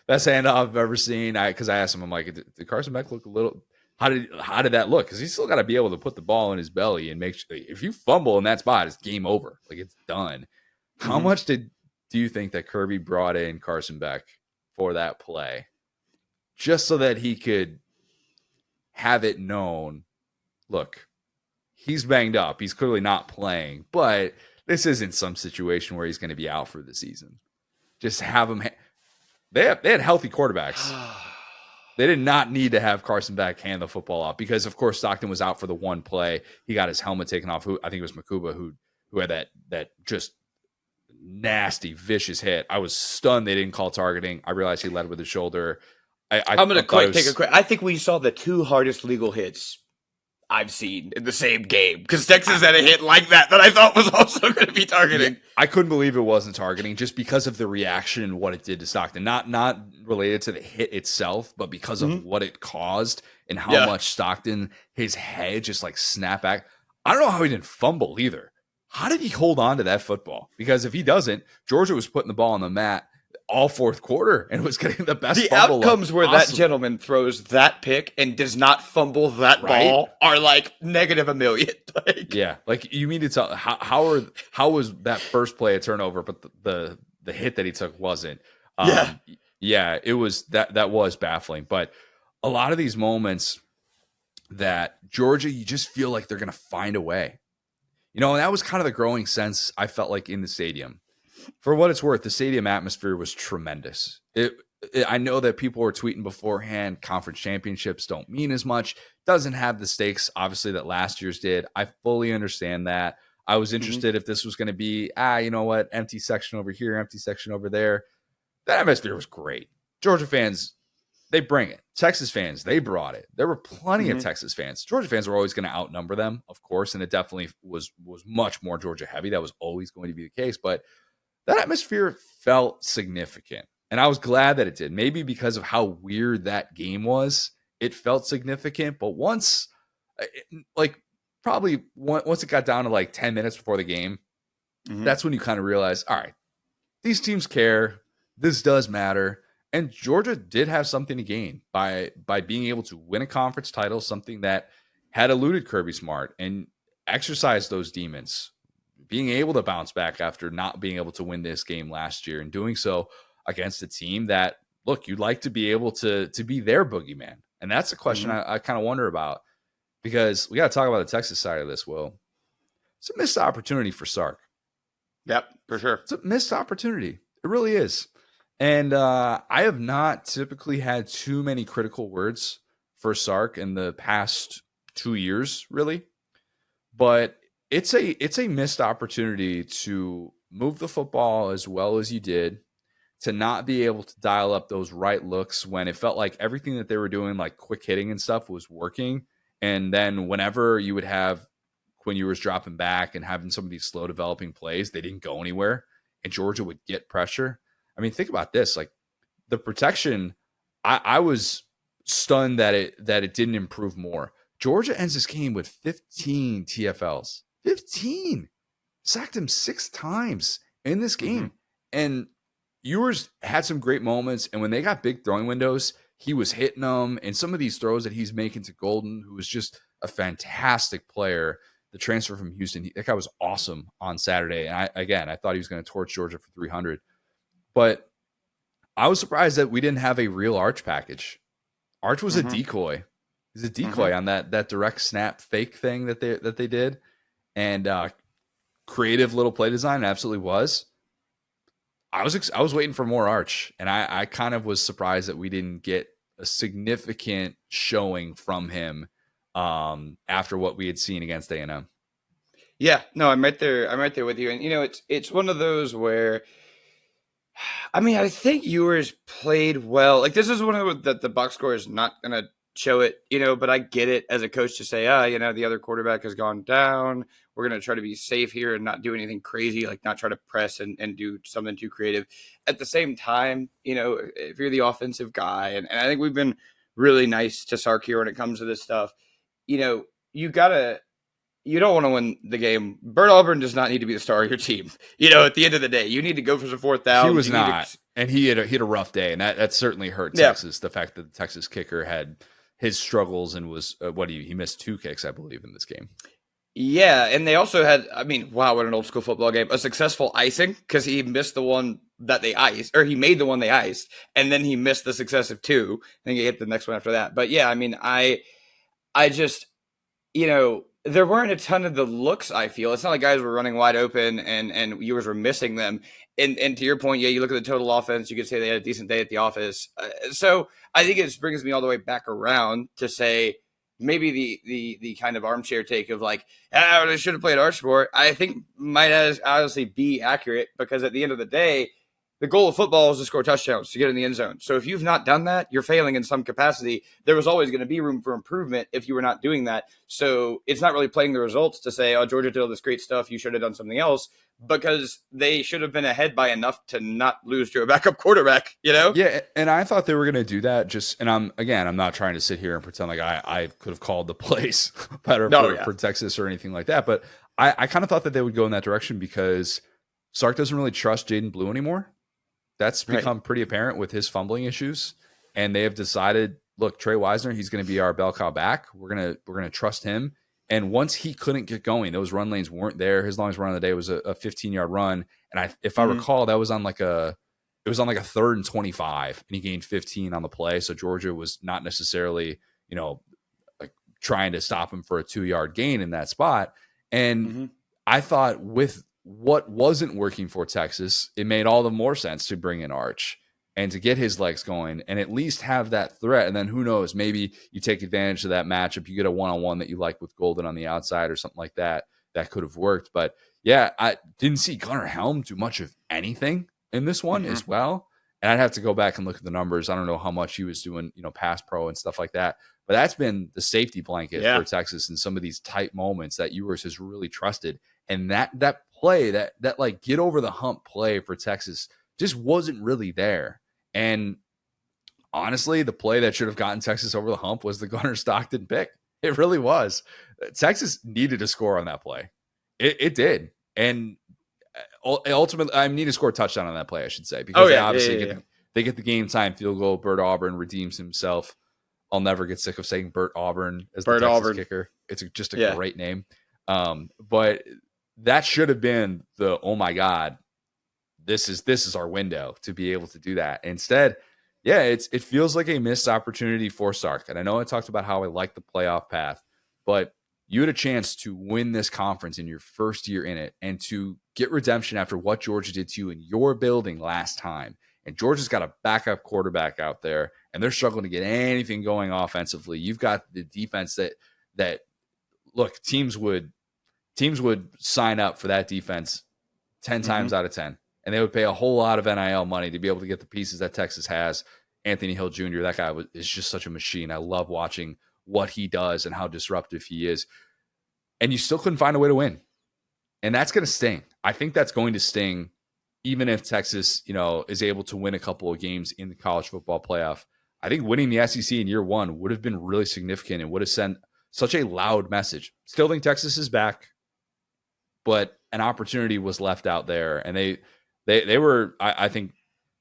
Best handoff I've ever seen. Because I asked him, I'm like, did Carson Beck look a little... How did that look? Because he's still got to be able to put the ball in his belly and make sure if you fumble in that spot, it's game over. Like, it's done. Mm-hmm. How much do you think that Kirby brought in Carson Beck for that play, just so that he could have it known? Look, he's banged up. He's clearly not playing, but this isn't some situation where he's going to be out for the season. Just have him. They had healthy quarterbacks. They did not need to have Carson Beck hand the football off because, of course, Stockton was out for the one play. He got his helmet taken off. I think it was Makuba who had that just nasty, vicious hit. I was stunned they didn't call targeting. I realized he led with his shoulder. I'm going to take a quick. I think we saw the 2 hardest legal hits I've seen in the same game because Texas had a hit like that I thought was also going to be targeting. Yeah, I couldn't believe it wasn't targeting just because of the reaction and what it did to Stockton. Not related to the hit itself, but because of what it caused and how much Stockton, his head just like snapped back. I don't know how he didn't fumble either. How did he hold on to that football? Because if he doesn't, Georgia was putting the ball on the mat all fourth quarter and was getting the best fumble. The outcomes where that gentleman throws that pick and does not fumble that ball are like negative a million. Like you mean to tell how was that first play a turnover, but the hit that he took wasn't. It was that was baffling. But a lot of these moments that Georgia, you just feel like they're going to find a way. And that was kind of the growing sense I felt like in the stadium. For what it's worth, the stadium atmosphere was tremendous. I know that people were tweeting beforehand, conference championships don't mean as much. Doesn't have the stakes, obviously, that last year's did. I fully understand that. I was interested if this was going to be, you know what, empty section over here, empty section over there. That atmosphere was great. Georgia fans, they bring it. Texas fans, they brought it. There were plenty of Texas fans. Georgia fans were always going to outnumber them, of course, and it definitely was much more Georgia heavy. That was always going to be the case, but that atmosphere felt significant, and I was glad that it did. Maybe because of how weird that game was, it felt significant. But once it got down to like 10 minutes before the game, Mm-hmm. That's when you kind of realize, all right, these teams care. This does matter. And Georgia did have something to gain by being able to win a conference title, something that had eluded Kirby Smart, and exercise those demons, being able to bounce back after not being able to win this game last year and doing so against a team that, look, you'd like to be able to be their boogeyman. And that's a question Mm-hmm. I kind of wonder about, because we got to talk about the Texas side of this, Will. It's a missed opportunity for Sark. Yep, for sure. It's a missed opportunity. It really is. And I have not typically had too many critical words for Sark in the past 2 years, really. But it's a missed opportunity to move the football as well as you did, to not be able to dial up those right looks when it felt like everything that they were doing, like quick hitting and stuff, was working. And then whenever you would have Quinn Ewers dropping back and having some of these slow developing plays, they didn't go anywhere, and Georgia would get pressure. I mean, think about this: like the protection, I was stunned that it didn't improve more. Georgia ends this game with 15 TFLs. 15 sacked him 6 times in this Mm-hmm. game, and Ewers had some great moments. And when they got big throwing windows, he was hitting them. And some of these throws that he's making to Golden, who was just a fantastic player, the transfer from Houston, that guy was awesome on Saturday. And I thought he was going to torch Georgia for 300. But I was surprised that we didn't have a real Arch package. Arch was a Mm-hmm. decoy. He's a Mm-hmm. decoy on that direct snap fake thing that they did, and creative little play design. Absolutely was. I was waiting for more Arch, and I kind of was surprised that we didn't get a significant showing from him after what we had seen against A&M. Yeah, no, I'm right there. I'm right there with you. And it's one of those where, I mean, I think Ewers played well. Like, this is one of the box score is not gonna show it, but I get it as a coach to say, the other quarterback has gone down. We're gonna try to be safe here and not do anything crazy, like not try to press and do something too creative. At the same time, if you're the offensive guy, and I think we've been really nice to Sark here when it comes to this stuff, you gotta you don't want to win the game. Bert Auburn does not need to be the star of your team. At the end of the day, you need to go for some fourth He downs. was You need not, to, and he had a rough day, and that certainly hurt yeah, Texas. The fact that the Texas kicker had his struggles and was he missed 2 kicks, I believe, in this game. yeah, and they also had. I mean, wow, what an old school football game! A successful icing because he missed the one that they iced, or he made the one they iced, and then he missed the successive two. I think he hit the next one after that. But yeah, I mean, I just there weren't a ton of the looks, I feel. It's not like guys were running wide open and viewers were missing them. And to your point, yeah, you look at the total offense, you could say they had a decent day at the office. So I think it brings me all the way back around to say maybe the kind of armchair take of like, I should have played Archsport, I think might honestly be accurate, because at the end of the day, the goal of football is to score touchdowns, to get in the end zone. So if you've not done that, you're failing in some capacity. There was always going to be room for improvement if you were not doing that. So it's not really playing the results to say, oh, Georgia did all this great stuff, you should have done something else, because they should have been ahead by enough to not lose to a backup quarterback. Yeah, and I thought they were going to do that. And I'm not trying to sit here and pretend like I could have called the plays better No, yeah. for Texas or anything like that. But I kind of thought that they would go in that direction because Sark doesn't really trust Jaden Blue anymore. That's Right. become pretty apparent with his fumbling issues, and they have decided, look, Trey Wisner, he's going to be our bell cow back. We're gonna trust him. And once he couldn't get going, those run lanes weren't there. His longest run of the day was a 15-yard run, and if I recall, that was on like a 3rd and 25, and he gained 15 on the play. So Georgia was not necessarily like trying to stop him for a 2-yard gain in that spot. And I thought with what wasn't working for Texas, it made all the more sense to bring in Arch and to get his legs going and at least have that threat. And then who knows, maybe you take advantage of that matchup. You get a one-on-one that you like with Golden on the outside or something like that. That could have worked. But yeah, I didn't see Gunnar Helm do much of anything in this one as well. And I'd have to go back and look at the numbers. I don't know how much he was doing, pass pro and stuff like that. But that's been the safety blanket for Texas in some of these tight moments that Ewers has really trusted. And that play, that like get over the hump play for Texas just wasn't really there. And honestly, the play that should have gotten Texas over the hump was the Gunnar Stockton pick. It really was. Texas needed to score on that play. It did. And ultimately, I need to score a touchdown on that play, I should say, Oh because they yeah, yeah, obviously yeah, yeah. they get the game time field goal. Bert Auburn redeems himself. I'll never get sick of saying Bert Auburn as the Bird Texas Auburn. kicker. It's just a Yeah. great name. But that should have been the, oh my God, this is our window to be able to do that. Instead, yeah, it feels like a missed opportunity for Sark. And I know I talked about how I like the playoff path, but you had a chance to win this conference in your first year in it and to get redemption after what Georgia did to you in your building last time. And Georgia's got a backup quarterback out there, and they're struggling to get anything going offensively. You've got the defense that look, teams would sign up for that defense 10 Mm-hmm. times out of 10. And they would pay a whole lot of NIL money to be able to get the pieces that Texas has. Anthony Hill Jr., that guy is just such a machine. I love watching what he does and how disruptive he is. And you still couldn't find a way to win. And that's going to sting. I think that's going to sting even if Texas, is able to win a couple of games in the college football playoff. I think winning the SEC in year one would have been really significant and would have sent such a loud message. Still think Texas is back, but an opportunity was left out there, and they were, I think,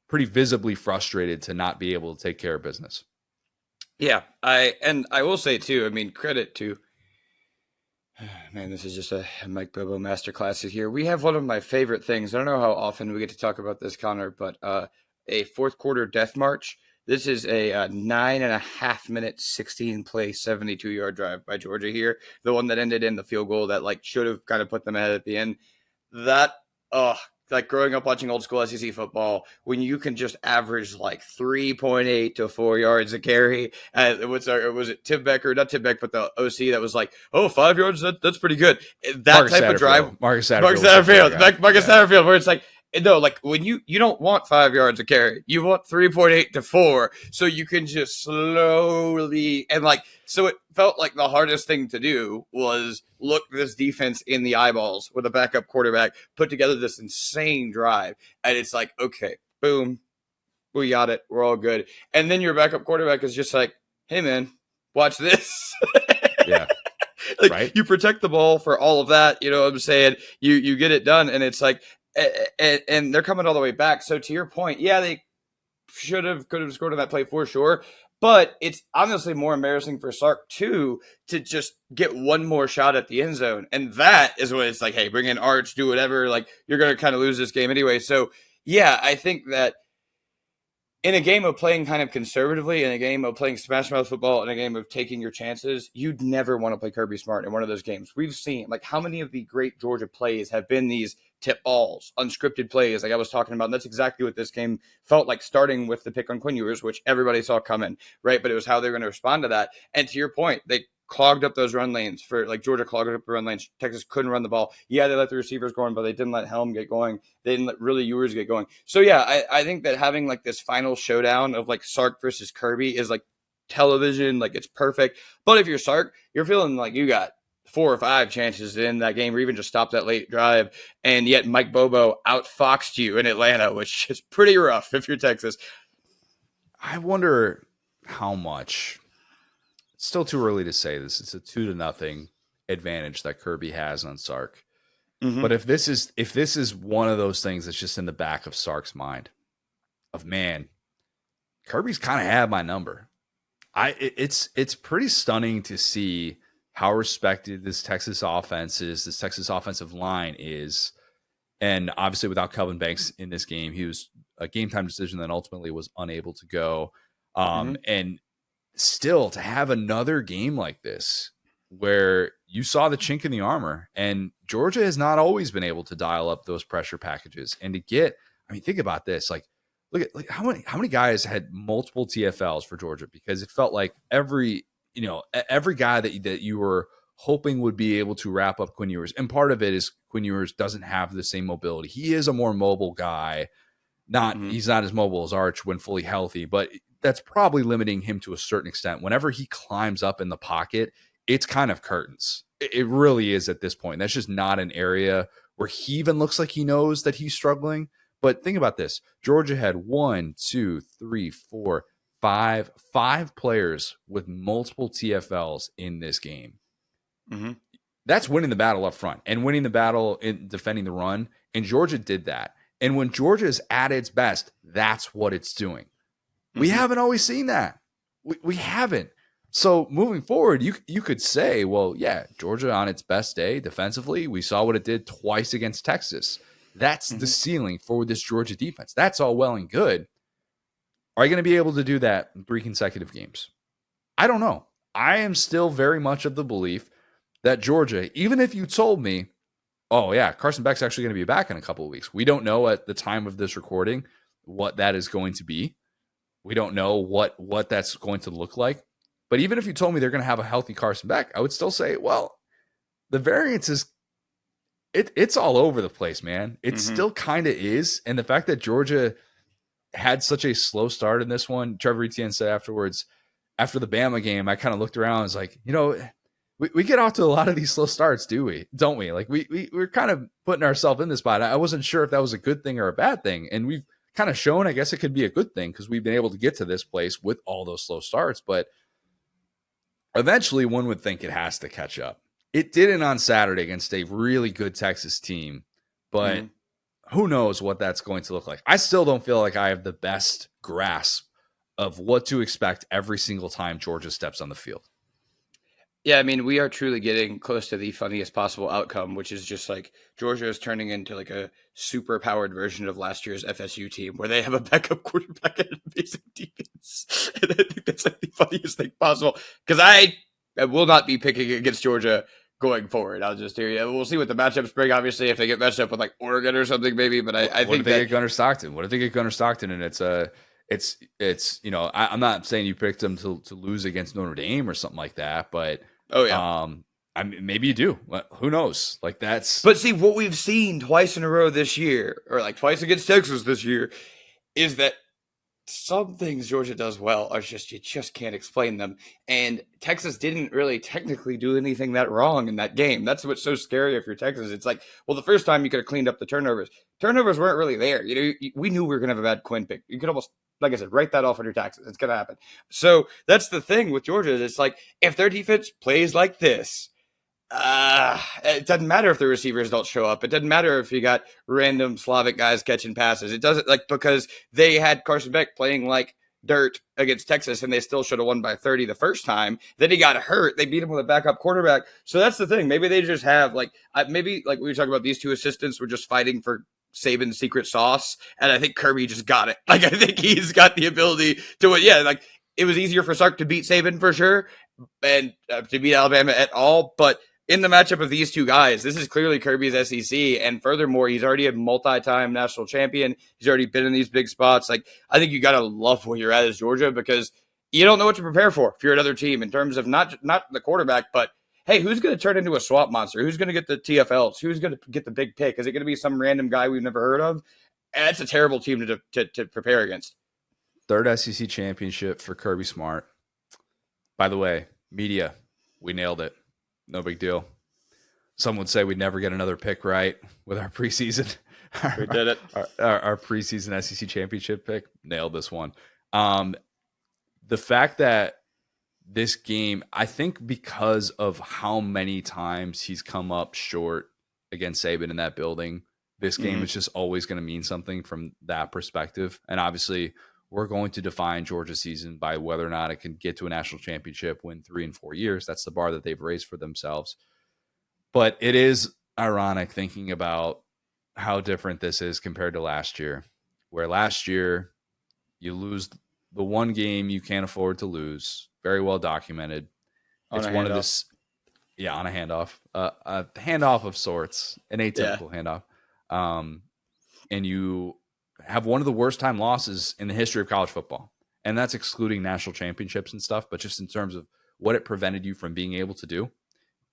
pretty visibly frustrated to not be able to take care of business. Yeah, I will say too. I mean, credit to man. This is just a Mike Bobo masterclass here. We have one of my favorite things. I don't know how often we get to talk about this, Connor, but a fourth quarter death march. This is a 9.5 minute, 16 play, 72-yard drive by Georgia here. The one that ended in the field goal that should have kind of put them ahead at the end. That, growing up watching old school SEC football, when you can just average 3.8 to 4 yards a carry. Was it Tim Becker? Not Tim Beck, but the OC that was 5 yards. That's pretty good. That Marcus type of drive. Marcus Satterfield. Marcus Satterfield, where it's no, when you don't want 5 yards a carry, you want 3.8 to 4, so you can just slowly and so it felt like the hardest thing to do was look this defense in the eyeballs with a backup quarterback, put together this insane drive, and it's okay, boom, we got it, we're all good, and then your backup quarterback is just hey man, watch this. Yeah. Right. You protect the ball for all of that, you know what I'm saying? You get it done, and it's and they're coming all the way back. So to your point, yeah, they could have scored on that play for sure. But it's honestly more embarrassing for Sark too to just get one more shot at the end zone, and that is when it's hey, bring in Arch, do whatever. You're going to kind of lose this game anyway. So yeah, I think that in a game of playing kind of conservatively, in a game of playing smash mouth football, in a game of taking your chances, you'd never want to play Kirby Smart in one of those games. We've seen how many of the great Georgia plays have been these tip balls, unscripted plays like I was talking about. And that's exactly what this game felt like, starting with the pick on Quinn Ewers, which everybody saw coming, right? But it was how they're going to respond to that. And to your point, they clogged up those run lanes for Georgia clogged up the run lanes. Texas couldn't run the ball. Yeah, they let the receivers go on, but they didn't let Helm get going. They didn't let really Ewers get going. So yeah, I think that having this final showdown of Sark versus Kirby is television, it's perfect. But if you're Sark, you're feeling you got 4 or 5 chances in that game, or even just stop that late drive, and yet Mike Bobo outfoxed you in Atlanta, which is pretty rough if you're Texas. I wonder how much. It's still too early to say this. It's a 2-0 advantage that Kirby has on Sark. Mm-hmm. But if this is one of those things that's just in the back of Sark's mind, of man, Kirby's kind of had my number. It's pretty stunning to see how respected this Texas offense is, this Texas offensive line is. And obviously without Kelvin Banks in this game, he was a game time decision that ultimately was unable to go. And still to have another game like this where you saw the chink in the armor, and Georgia has not always been able to dial up those pressure packages. And to get, think about this, look at how many guys had multiple TFLs for Georgia, because it felt like every guy that you were hoping would be able to wrap up Quinn Ewers. And part of it is Quinn Ewers doesn't have the same mobility. He is a more mobile guy. He's not as mobile as Arch when fully healthy, but that's probably limiting him to a certain extent. Whenever he climbs up in the pocket, it's kind of curtains. It really is at this point. That's just not an area where he even looks like he knows that he's struggling. But think about this. Georgia had 1, 2, 3, 4, 5 players with multiple TFLs in this game. Mm-hmm. That's winning the battle up front and winning the battle in defending the run. And Georgia did that. And when Georgia is at its best, that's what it's doing. We haven't always seen that. We haven't. So moving forward, you could say, well, yeah, Georgia on its best day defensively, we saw what it did twice against Texas. That's the ceiling for this Georgia defense. That's all well and good. Are you going to be able to do that in 3 consecutive games? I don't know. I am still very much of the belief that Georgia, even if you told me, oh, yeah, Carson Beck's actually going to be back in a couple of weeks. We don't know at the time of this recording what that is going to be. We don't know what that's going to look like. But even if you told me they're going to have a healthy Carson Beck, I would still say, well, the variance is it's all over the place, man. It still kind of is. And the fact that Georgia had such a slow start in this one, Trevor Etienne said afterwards, after the Bama game, I kind of looked around and was like, we get off to a lot of these slow starts, don't we? Like we're kind of putting ourselves in this spot. I wasn't sure if that was a good thing or a bad thing. And we've kind of shown, I guess it could be a good thing because we've been able to get to this place with all those slow starts. But eventually one would think it has to catch up. It didn't on Saturday against a really good Texas team, but who knows what that's going to look like. I still don't feel like I have the best grasp of what to expect every single time Georgia steps on the field. Yeah, I mean, we are truly getting close to the funniest possible outcome, which is just like Georgia is turning into like a super powered version of last year's FSU team where they have a backup quarterback and an amazing defense. And I think that's like the funniest thing possible because I will not be picking against Georgia going forward. I'll just hear you. We'll see what the matchups bring. Obviously, if they get matched up with like Oregon or something, maybe. But I think if they get Gunnar Stockton? What if they get Gunnar Stockton and it's I'm not saying you picked them to lose against Notre Dame or something like that, but I mean, maybe you do. Who knows? Like that's. But see, what we've seen twice in a row this year, or like twice against Texas this year, is that some things Georgia does well are just you just can't explain them. And Texas didn't really technically do anything that wrong in that game. That's what's so scary if you're Texas. It's like, well, the first time you could have cleaned up the turnovers. Turnovers weren't really there. We knew we were going to have a bad Quinn pick. You could almost, like I said, write that off on your taxes. It's going to happen. So that's the thing with Georgia. Is it's like if their defense plays like this, it doesn't matter if the receivers don't show up. It doesn't matter if you got random Slavic guys catching passes. It doesn't because they had Carson Beck playing like dirt against Texas and they still should have won by 30 the first time. Then he got hurt. They beat him with a backup quarterback. So that's the thing. Maybe they just have maybe we were talking about these two assistants were just fighting for Saban's secret sauce. And I think Kirby just got it. I think he's got the ability to win. Yeah, it was easier for Sark to beat Saban for sure and to beat Alabama at all. But in the matchup of these two guys, this is clearly Kirby's SEC. And furthermore, he's already a multi-time national champion. He's already been in these big spots. I think you got to love where you're at as Georgia because you don't know what to prepare for if you're another team in terms of not the quarterback, but hey, who's going to turn into a swamp monster? Who's going to get the TFLs? Who's going to get the big pick? Is it going to be some random guy we've never heard of? And that's a terrible team to prepare against. Third SEC championship for Kirby Smart. By the way, media, we nailed it. No big deal. Some would say we'd never get another pick right with our preseason. We did it. Our preseason SEC championship pick. Nailed this one. The fact that this game, I think because of how many times he's come up short against Saban in that building, this game is just always going to mean something from that perspective. And obviously, we're going to define Georgia's season by whether or not it can get to a national championship, win 3 and 4 years. That's the bar that they've raised for themselves. But it is ironic thinking about how different this is compared to last year, where last year you lose the one game you can't afford to lose. Very well documented. It's one of this, on a handoff, a handoff of sorts, an atypical handoff. And you have one of the worst time losses in the history of college football. And that's excluding national championships and stuff, but just in terms of what it prevented you from being able to do.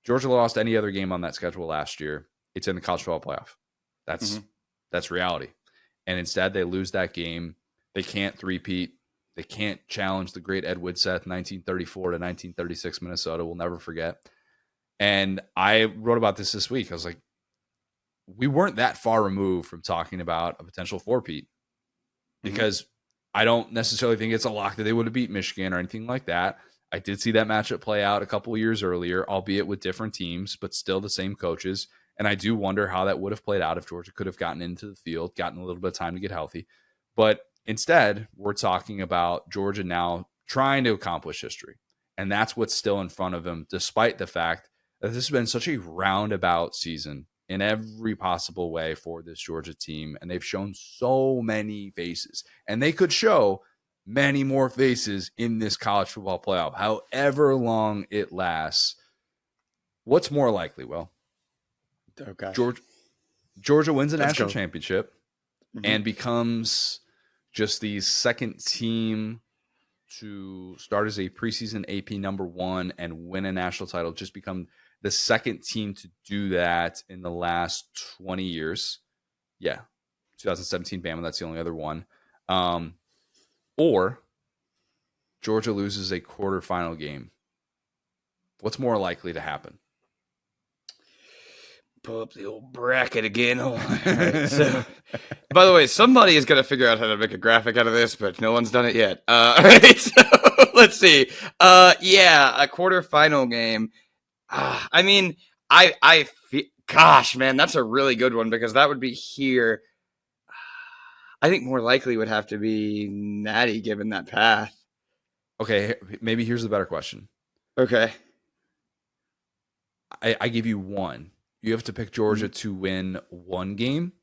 Georgia lost any other game on that schedule last year. It's in the college football playoff. That's reality. And instead they lose that game. They can't three-peat. They can't challenge the great Ed Woodset 1934 to 1936 Minnesota. We'll never forget. And I wrote about this week. I was like, we weren't that far removed from talking about a potential four-peat because I don't necessarily think it's a lock that they would have beat Michigan or anything like that. I did see that matchup play out a couple of years earlier, albeit with different teams, but still the same coaches. And I do wonder how that would have played out if Georgia could have gotten into the field, gotten a little bit of time to get healthy. But instead, we're talking about Georgia now trying to accomplish history. And that's what's still in front of them, despite the fact that this has been such a roundabout season in every possible way for this Georgia team. And they've shown so many faces. And they could show many more faces in this college football playoff, however long it lasts. What's more likely? Well, Georgia wins a national championship and becomes just the second team to start as a preseason AP number 1 and win a national title, just become the second team to do that in the last 20 years. Yeah, 2017 Bama, that's the only other one. Or Georgia loses a quarterfinal game. What's more likely to happen? Pull up the old bracket again. All right, so, by the way, somebody is going to figure out how to make a graphic out of this, but no one's done it yet. All right, so let's see. Yeah, a quarterfinal game. I mean, gosh, man, that's a really good one because that would be here. I think more likely would have to be Natty given that path. Okay, maybe here's the better question. Okay. I give you one. You have to pick Georgia to win 1 game,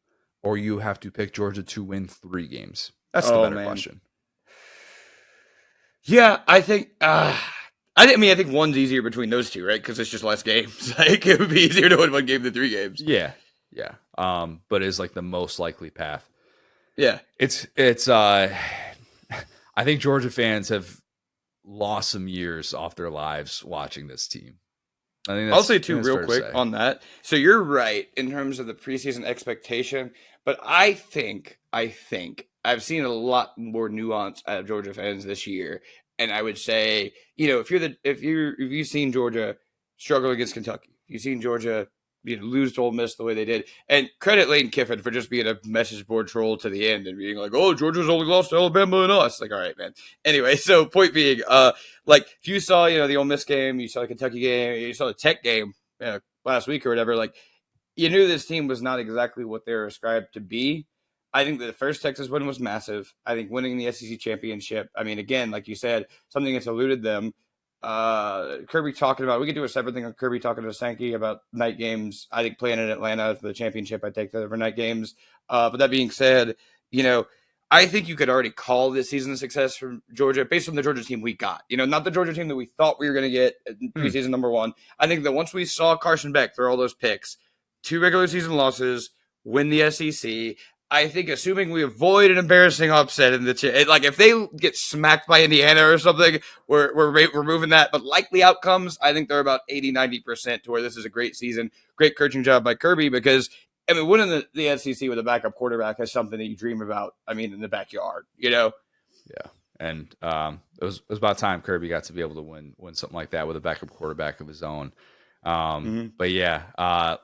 or you have to pick Georgia to win 3 games. That's the better question. Yeah, I think. I think one's easier between those two, right? Because it's just less games. Like it would be easier to win 1 game than 3 games. Yeah. But it's like the most likely path. Yeah, it's. I think Georgia fans have lost some years off their lives watching this team. I'll say too, real quick on that. So you're right in terms of the preseason expectation, but I think I've seen a lot more nuance out of Georgia fans this year, and I would say, if you've seen Georgia struggle against Kentucky, you've seen Georgia lose to Ole Miss the way they did, and credit Lane Kiffin for just being a message board troll to the end and being like, "Oh, Georgia's only lost to Alabama and us." Like, all right, man. Anyway, so point being, like if you saw the Ole Miss game, you saw the Kentucky game, you saw the Tech game last week or whatever, like you knew this team was not exactly what they were ascribed to be. I think the first Texas win was massive. I think winning the SEC championship, I mean, again, like you said, something that's eluded them. Kirby talking about, we could do a separate thing on Kirby talking to Sankey about night games. I think playing in Atlanta for the championship, I take that over night games. But that being said, I think you could already call this season a success from Georgia based on the Georgia team we got. Not the Georgia team that we thought we were going to get in preseason number 1. I think that once we saw Carson Beck throw all those picks, 2 regular season losses, win the SEC, I think assuming we avoid an embarrassing upset in the like if they get smacked by Indiana or something, we're moving that. But likely outcomes, I think they're about 80-90% to where this is a great season, great coaching job by Kirby because winning the SEC with a backup quarterback is something that you dream about. I mean, in the backyard, Yeah, and it was about time Kirby got to be able to win something like that with a backup quarterback of his own. But yeah.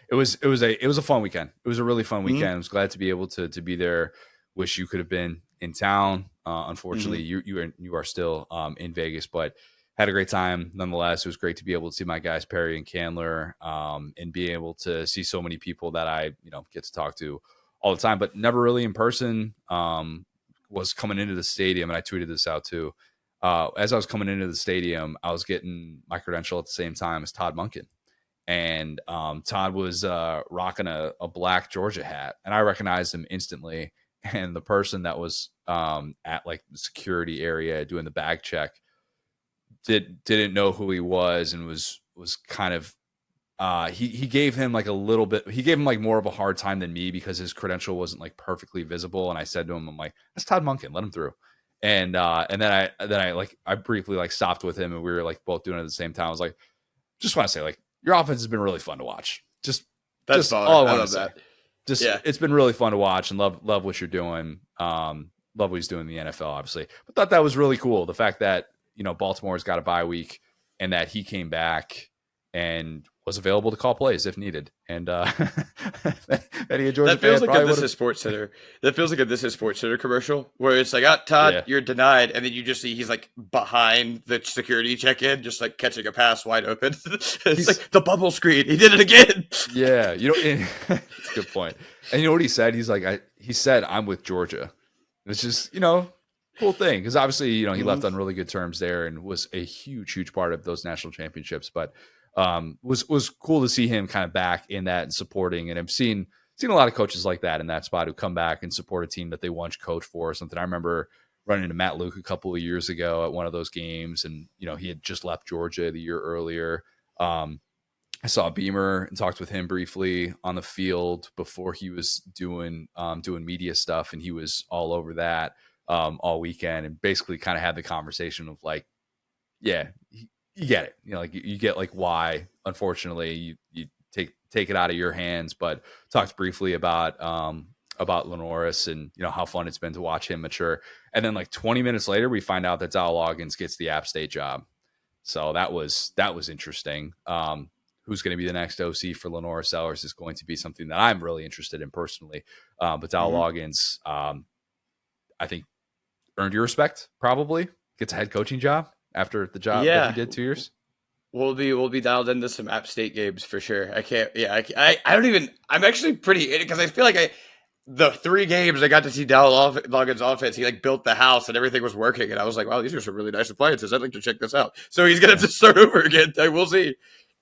It was a fun weekend. It was a really fun weekend. I was glad to be able to be there. Wish you could have been in town. Unfortunately, you are still in Vegas, but had a great time nonetheless. It was great to be able to see my guys Perry and Candler, and be able to see so many people that I get to talk to all the time, but never really in person. Was coming into the stadium, and I tweeted this out too. As I was coming into the stadium, I was getting my credential at the same time as Todd Monken. And Todd was rocking a black Georgia hat, and I recognized him instantly. And the person that was at like the security area doing the bag check didn't know who he was, and was kind of he gave him like a little bit. He gave him like more of a hard time than me because his credential wasn't like perfectly visible. And I said to him, "I'm like, that's Todd Monken, let him through." And then I briefly like stopped with him, and we were like both doing it at the same time. I was like, just want to say like, your offense has been really fun to watch. That's all I love that. It's been really fun to watch, and love what you're doing. Love what he's doing in the NFL, obviously. But thought that was really cool. The fact that Baltimore's got a bye week and that he came back and was available to call plays if needed. And many a Georgia That feels fan like probably a would This have. Is Sports Center. That feels like a This Is Sports Center commercial where it's like, Todd, Yeah, you're denied, and then you just see he's like behind the security check-in, just like catching a pass wide open. It's he's like the bubble screen. He did it again. yeah. It's a good point. And you know what he said? He's like, he said, "I'm with Georgia." It's just cool thing because obviously he left on really good terms there and was a huge part of those national championships. But was cool to see him kind of back in that and supporting. And I've seen a lot of coaches like that in that spot who come back and support a team that they once coached for or something. I remember running into Matt Luke a couple of years ago at one of those games, and he had just left Georgia the year earlier. I saw Beamer and talked with him briefly on the field before he was doing media stuff, and he was all over that all weekend, and basically kind of had the conversation of like, yeah, you get it, like you get like why unfortunately you take it out of your hands, but talked briefly about Lenoris and how fun it's been to watch him mature, and then like 20 minutes later we find out that Dowell Loggins gets the App State job, so that was interesting. Who's going to be the next OC for Lenora Sellers is going to be something that I'm really interested in personally. But Dowell Loggins, I think, earned your respect, probably. Gets a head coaching job after the job that he did 2 years. We'll be dialed into some App State games for sure. I can't. Yeah, I don't even. I'm actually pretty in it because I feel like the 3 games I got to see Dowell Loggins' offense, he like built the house and everything was working, and I was like, wow, these are some really nice appliances. I'd like to check this out. So he's gonna have to start over again. We'll see.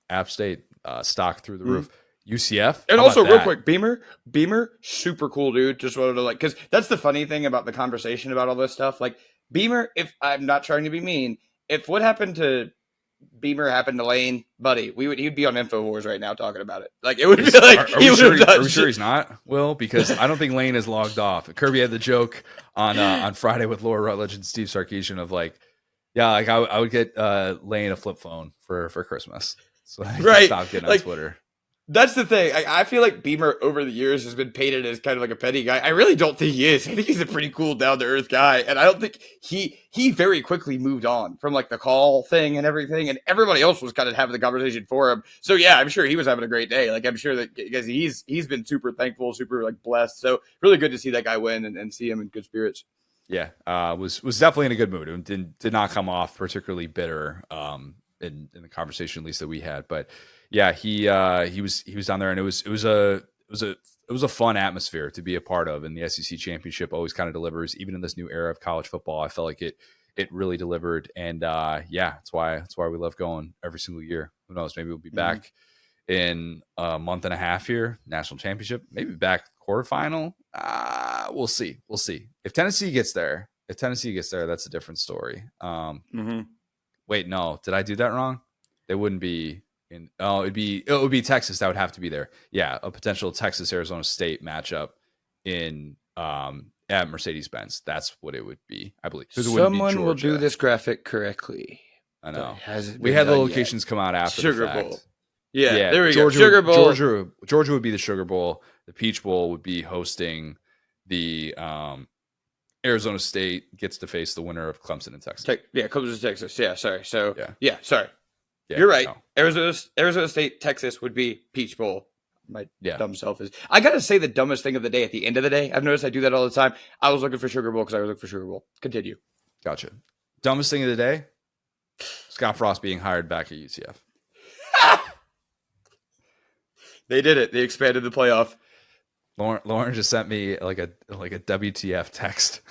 App State stock through the roof. UCF, and also real quick, Beamer, super cool dude. Just wanted to because that's the funny thing about the conversation about all this stuff. Like Beamer, if I'm not trying to be mean, if what happened to Beamer happened to Lane, buddy, he'd be on InfoWars right now talking about it. Like it would be like, are we sure he's not? Will, because I don't think Lane is logged off. Kirby had the joke on Friday with Laura Rutledge and Steve Sarkisian of like, yeah, like I would get Lane a flip phone for Christmas. So I stopped getting on Twitter. That's the thing. I feel like Beamer over the years has been painted as kind of like a petty guy. I really don't think he is. I think he's a pretty cool, down to earth guy, and I don't think he very quickly moved on from like the call thing and everything, and everybody else was kind of having the conversation for him. So yeah, I'm sure he was having a great day. Like I'm sure that because he's been super thankful, super like blessed. So really good to see that guy win and see him in good spirits. Yeah, was definitely in a good mood and did not come off particularly bitter in the conversation at least that we had, but. Yeah, he was down there, and it was a fun atmosphere to be a part of, and the SEC championship always kind of delivers, even in this new era of college football. I felt like it really delivered, and that's why we love going every single year. Who knows? Maybe we'll be back in a month and a half here, national championship, maybe back quarterfinal. We'll see. If Tennessee gets there, that's a different story. Wait, no, did I do that wrong? They wouldn't be. It would be Texas that would have to be there. Yeah, a potential Texas-Arizona State matchup in at Mercedes-Benz. That's what it would be, I believe. Someone will do this graphic correctly. I know. We had the locations come out after Sugar the fact. Bowl. Yeah, there we go. Sugar Bowl. Georgia would be the Sugar Bowl. The Peach Bowl would be hosting the Arizona State gets to face the winner of Clemson and Texas. Clemson, Texas. Yeah, sorry. So sorry. Yeah, you're right. No. Arizona State, Texas would be Peach Bowl. My dumb self is. I gotta say the dumbest thing of the day at the end of the day. I've noticed I do that all the time. I was looking for Sugar Bowl because I was looking for Sugar Bowl. Continue. Gotcha. Dumbest thing of the day. Scott Frost being hired back at UCF. They did it. They expanded the playoff. Lauren just sent me like a WTF text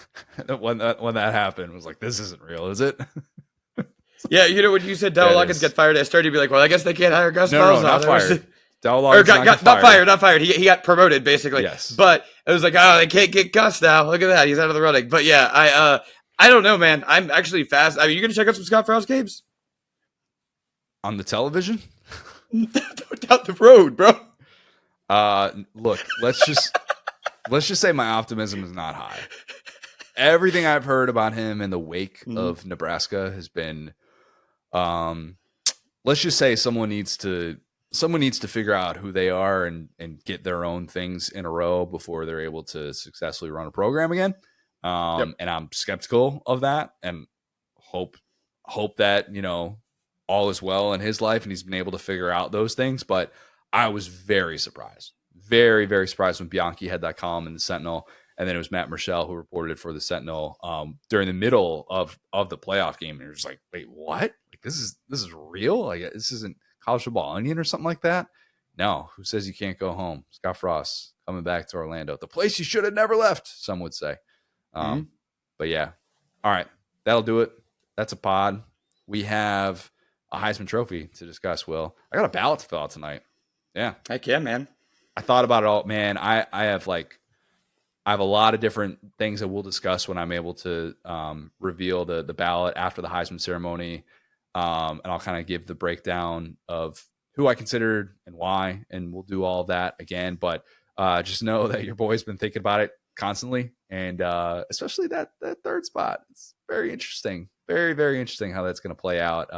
when that happened. Was like, this isn't real, is it? Yeah, when you said Dowell Loggins get fired, I started to be like, well, I guess they can't hire Gus Malzahn. No, not fired. Dowell Loggins not fired. He got promoted, basically. Yes. But it was like, oh, they can't get Gus now. Look at that. He's out of the running. But yeah, I don't know, man. I'm actually fast. I mean, you going to check out some Scott Frost games? On the television? Down the road, bro. Look, let's just say my optimism is not high. Everything I've heard about him in the wake of Nebraska has been let's just say someone needs to figure out who they are and get their own things in a row before they're able to successfully run a program again. And I'm skeptical of that and hope that, all is well in his life and he's been able to figure out those things. But I was very surprised, very, very surprised when Bianchi had that column in the Sentinel. And then it was Matt Murchell who reported it for the Sentinel during the middle of the playoff game. And you're just like, wait, what? Like this is real? Like this isn't college football onion or something like that? No. Who says you can't go home? Scott Frost coming back to Orlando, the place you should have never left, some would say. But yeah. All right. That'll do it. That's a pod. We have a Heisman Trophy to discuss, Will. I got a ballot to fill out tonight. Yeah. Heck yeah, man. I thought about it all. Man, I have a lot of different things that we'll discuss when I'm able to reveal the ballot after the Heisman ceremony. And I'll kind of give the breakdown of who I considered and why, and we'll do all of that again. But just know that your boy's been thinking about it constantly, and especially that third spot. It's very interesting. Very, very interesting how that's going to play out.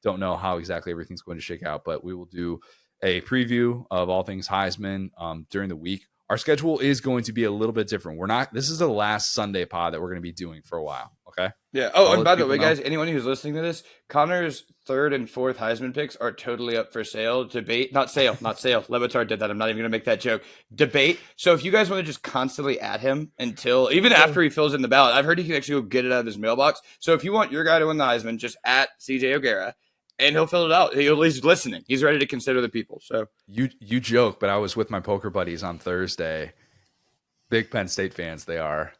Don't know how exactly everything's going to shake out, but we will do a preview of all things Heisman during the week. Our schedule is going to be a little bit different. This is the last Sunday pod that we're going to be doing for a while. Okay. Yeah. Oh, and by the way, guys, anyone who's listening to this, Connor's third and fourth Heisman picks are totally up for sale. Debate, not sale. Lebatard did that. I'm not even going to make that joke. Debate. So if you guys want to just constantly add him until, even after he fills in the ballot, I've heard he can actually go get it out of his mailbox. So if you want your guy to win the Heisman, just at CJ O'Gara. And he'll fill it out. He's listening. He's ready to consider the people. So you joke, but I was with my poker buddies on Thursday. Big Penn State fans, they are.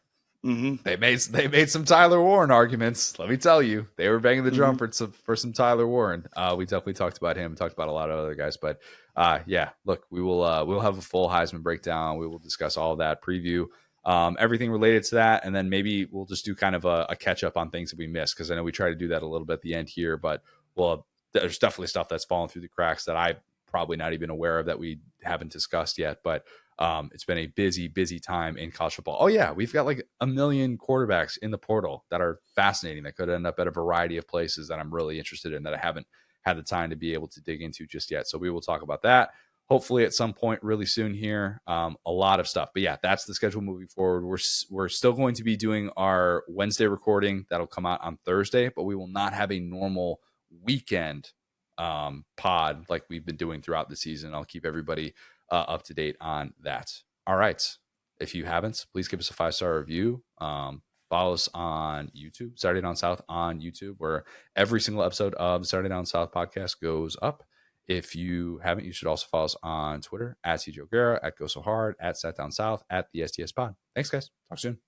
Mm-hmm. They made some Tyler Warren arguments. Let me tell you, they were banging the drum for some Tyler Warren. We definitely talked about him. Talked about a lot of other guys, but yeah. Look, we'll have a full Heisman breakdown. We will discuss all of that, preview everything related to that, and then maybe we'll just do kind of a catch up on things that we missed, because I know we try to do that a little bit at the end here, but. Well, there's definitely stuff that's fallen through the cracks that I'm probably not even aware of that we haven't discussed yet. But it's been a busy, busy time in college football. Oh, yeah. We've got like a million quarterbacks in the portal that are fascinating, that could end up at a variety of places that I'm really interested in, that I haven't had the time to be able to dig into just yet. So we will talk about that hopefully at some point really soon here. A lot of stuff. But yeah, that's the schedule moving forward. We're still going to be doing our Wednesday recording. That'll come out on Thursday, but we will not have a normal weekend pod like we've been doing throughout the season. I'll keep everybody up to date on that. All right. If you haven't, please give us a 5-star review. Follow us on YouTube, Saturday Down South on YouTube, where every single episode of the Saturday Down South podcast goes up. If you haven't, you should also follow us on Twitter at CJ O'Gara, at Go So Hard, at Sat Down South, at the STS Pod. Thanks, guys. Talk soon.